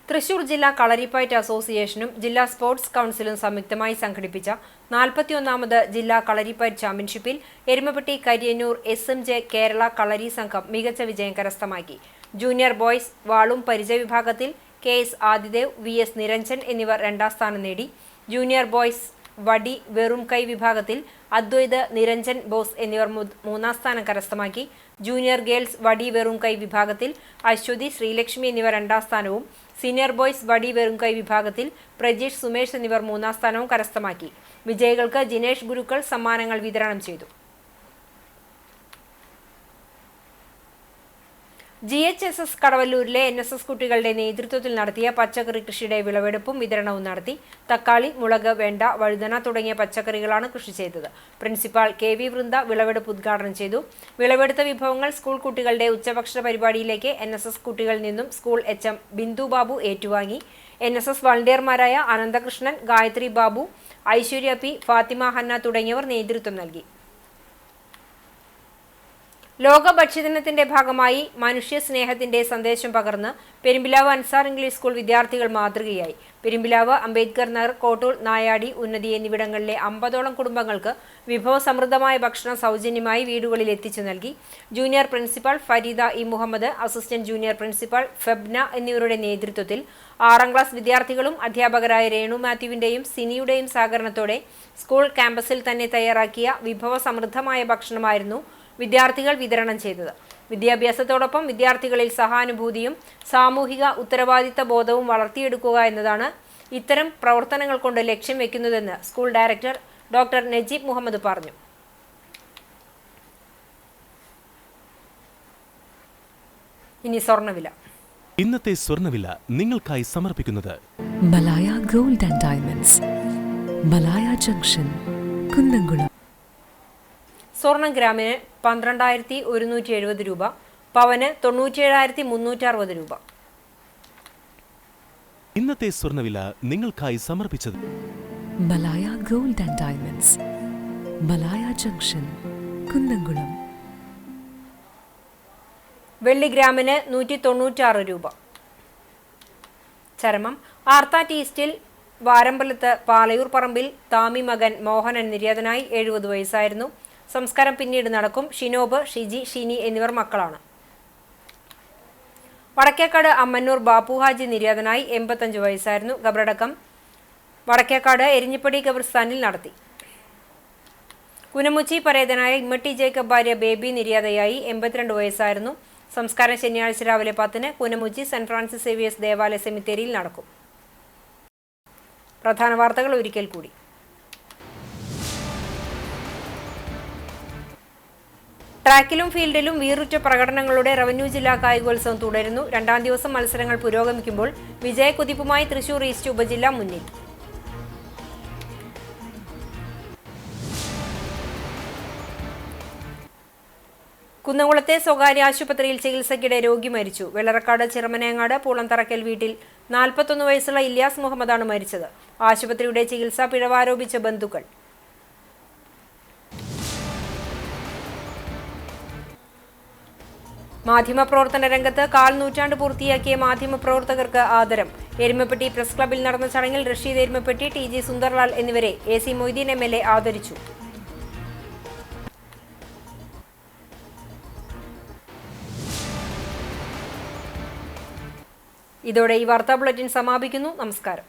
തൃശൂർ ജില്ലാ കളരിപ്പയറ്റ് അസോസിയേഷനും ജില്ലാ സ്പോർട്സ് കൗൺസിലും സംയുക്തമായി സംഘടിപ്പിച്ച 41ാമത് ജില്ലാ കളരിപ്പയറ്റ് ചാമ്പ്യൻഷിപ്പിൽ എരുമപ്പെട്ടി കരിയന്നൂർ SMJ കേരള കളരി സംഘം മികച്ച വിജയം കരസ്ഥമാക്കി. ജൂനിയർ ബോയ്സ് വാളും പരിചയ വിഭാഗത്തിൽ KS ആദിദേവ്, VS നിരഞ്ജൻ എന്നിവർ 2ാം സ്ഥാനം നേടി. ജൂനിയർ ബോയ്സ് വടി വെറും കൈ വിഭാഗത്തിൽ അദ്വൈത്, നിരഞ്ജൻ ബോസ് എന്നിവർ 3ാം സ്ഥാനം കരസ്ഥമാക്കി. ജൂനിയർ ഗേൾസ് വടി വെറും കൈ വിഭാഗത്തിൽ അശ്വതി, ശ്രീലക്ഷ്മി എന്നിവർ 2ാം സ്ഥാനവും സീനിയർ ബോയ്സ് വടി വെറും കൈ വിഭാഗത്തിൽ പ്രജീഷ്, സുമേഷ് എന്നിവർ 3ാം സ്ഥാനവും കരസ്ഥമാക്കി. വിജയികൾക്ക് ജിനേഷ് ഗുരുക്കൾ സമ്മാനങ്ങൾ വിതരണം ചെയ്തു. GHSS കടവല്ലൂരിലെ NSS കുട്ടികളുടെ നേതൃത്വത്തിൽ നടത്തിയ പച്ചക്കറി കൃഷിയുടെ വിളവെടുപ്പും വിതരണവും നടത്തി. തക്കാളി, മുളക്, വെണ്ട, വഴുതന തുടങ്ങിയ പച്ചക്കറികളാണ് കൃഷി ചെയ്തത്. പ്രിൻസിപ്പാൾ KV വൃന്ദ വിളവെടുപ്പ് ഉദ്ഘാടനം ചെയ്തു. വിളവെടുത്ത വിഭവങ്ങൾ സ്കൂൾ കുട്ടികളുടെ ഉച്ചഭക്ഷണ പരിപാടിയിലേക്ക് NSS കുട്ടികളിൽ നിന്നും സ്കൂൾ HM ബിന്ദു ബാബു ഏറ്റുവാങ്ങി. NSS വളണ്ടിയർമാരായ അനന്തകൃഷ്ണൻ, ഗായത്രി ബാബു, ഐശ്വര്യ P, ഫാത്തിമ ഹന്ന തുടങ്ങിയവർ നേതൃത്വം നൽകി. ലോക ഭക്ഷ്യദിനത്തിന്റെ ഭാഗമായി മനുഷ്യ സ്നേഹത്തിന്റെ സന്ദേശം പകർന്ന് പെരുമ്പിലാവ് അൻസാർ ഇംഗ്ലീഷ് സ്കൂൾ വിദ്യാർത്ഥികൾ മാതൃകയായി. പെരുമ്പിലാവ്, അംബേദ്കർ നഗർ, കോട്ടൂർ, നായാടി, ഉന്നതി എന്നിവിടങ്ങളിലെ 50ഓളം കുടുംബങ്ങൾക്ക് വിഭവസമൃദ്ധമായ ഭക്ഷണം സൗജന്യമായി വീടുകളിൽ എത്തിച്ചു നൽകി. Junior principal Fareeda E Muhammad, assistant junior principal Febna എന്നിവരുടെ നേതൃത്വത്തിൽ 6ാം ക്ലാസ് വിദ്യാർത്ഥികളും അധ്യാപകരായ രേണു മാത്യുവിന്റെയും സിനിയുടെയും സഹകരണത്തോടെ സ്കൂൾ ക്യാമ്പസിൽ തന്നെ തയ്യാറാക്കിയ വിഭവസമൃദ്ധമായ ഭക്ഷണമായിരുന്നു വിദ്യാർത്ഥികൾ വിതരണം ചെയ്തത്. വിദ്യാഭ്യാസത്തോടൊപ്പം വിദ്യാർത്ഥികളിൽ സഹാനുഭൂതിയും സാമൂഹിക ഉത്തരവാദിത്ത ബോധവും വളർത്തിയെടുക്കുക എന്നതാണ് ഇത്തരം പ്രവർത്തനങ്ങൾ കൊണ്ട് ലക്ഷ്യം വെക്കുന്നതെന്ന് school director doctor Najeeb Muhammad പറഞ്ഞു. ഇനി സ്വർണ്ണവില. ഇന്നത്തെ സ്വർണ്ണവില നിങ്ങൾക്കായി സമർപ്പിക്കുന്നത് Malaya gold and diamonds, Malaya junction, Kunnamkulam. സ്വർണം ഗ്രാമിന് 12,170 രൂപ, പവന് 97,360 രൂപ. ഇന്നത്തെ സ്വർണ്ണവില നിങ്ങൾക്കായി സമർപ്പിച്ചത് Malaya gold and diamonds, Malaya junction, Kunnamkulam. വെള്ളി ഗ്രാമിന് 196 രൂപ. ചരമം. ആർത്താറ്റ് ഈസ്റ്റിൽ വാരമ്പലത്ത് പാലയൂർ പറമ്പിൽ താമി മകൻ മോഹനൻ നിര്യാതനായി. 70 വയസ്സായിരുന്നു. സംസ്കാരം പിന്നീട് നടക്കും. ഷിനോബ്, ഷിജി, ഷിനി എന്നിവർ മക്കളാണ്. വടക്കേക്കാട് അമ്മന്നൂർ ബാപ്പുഹാജി നിര്യാതനായി. 85 വയസ്സായിരുന്നു. ഖബറടക്കം വടക്കേക്കാട് എരിഞ്ഞിപ്പടി ഖബർസ്ഥാനിൽ നടത്തി. കുനമുച്ചി പരേതനായ ഇമ്മട്ടി ജേക്കബ് ഭാര്യ ബേബി നിര്യാതയായി. 82 വയസ്സായിരുന്നു. സംസ്കാരം ശനിയാഴ്ച രാവിലെ 10-ന് കുനമുച്ചി സെന്റ് ഫ്രാൻസിസ് സേവിയേഴ്സ് ദേവാലയ സെമിത്തേരിയിൽ നടക്കും. പ്രധാന വാർത്തകൾ ഒരിക്കൽ കൂടി. ട്രാക്കിലും ഫീൽഡിലും വീറുറ്റ പ്രകടനങ്ങളുടെ റവന്യൂ ജില്ലാ കായികോത്സവം തുടരുന്നു. 2ാം ദിവസം മത്സരങ്ങൾ പുരോഗമിക്കുമ്പോൾ വിജയക്കുതിപ്പുമായി തൃശൂർ ഈസ്റ്റ് ഉപജില്ല മുന്നിൽ. കുന്നംകുളത്തെ സ്വകാര്യ ആശുപത്രിയിൽ ചികിത്സയ്ക്കിടെ രോഗി മരിച്ചു. വെള്ളറക്കാട് ചിറമനേങ്ങാട് പൂളംതറക്കൽ വീട്ടിൽ 41 വയസ്സുള്ള ഇല്യാസ് മുഹമ്മദാണ് മരിച്ചത്. ആശുപത്രിയുടെ ചികിത്സാ പിഴവാരോപിച്ച ബന്ധുക്കൾ. മാധ്യമപ്രവർത്തന രംഗത്ത് 1/4 നൂറ്റാണ്ട് പൂർത്തിയാക്കിയ മാധ്യമപ്രവർത്തകർക്ക് ആദരം. എരുമപ്പെട്ടി പ്രസ് ക്ലബിൽ നടന്ന ചടങ്ങിൽ റഷീദ് എരുമപ്പെട്ടി, TG സുന്ദർലാൽ എന്നിവരെ AC മൊയ്തീൻ MLA ആദരിച്ചു. ഇതോടെ ഈ വാർത്താ ബുള്ളറ്റിൻ സമാപിക്കുന്നു. നമസ്കാരം.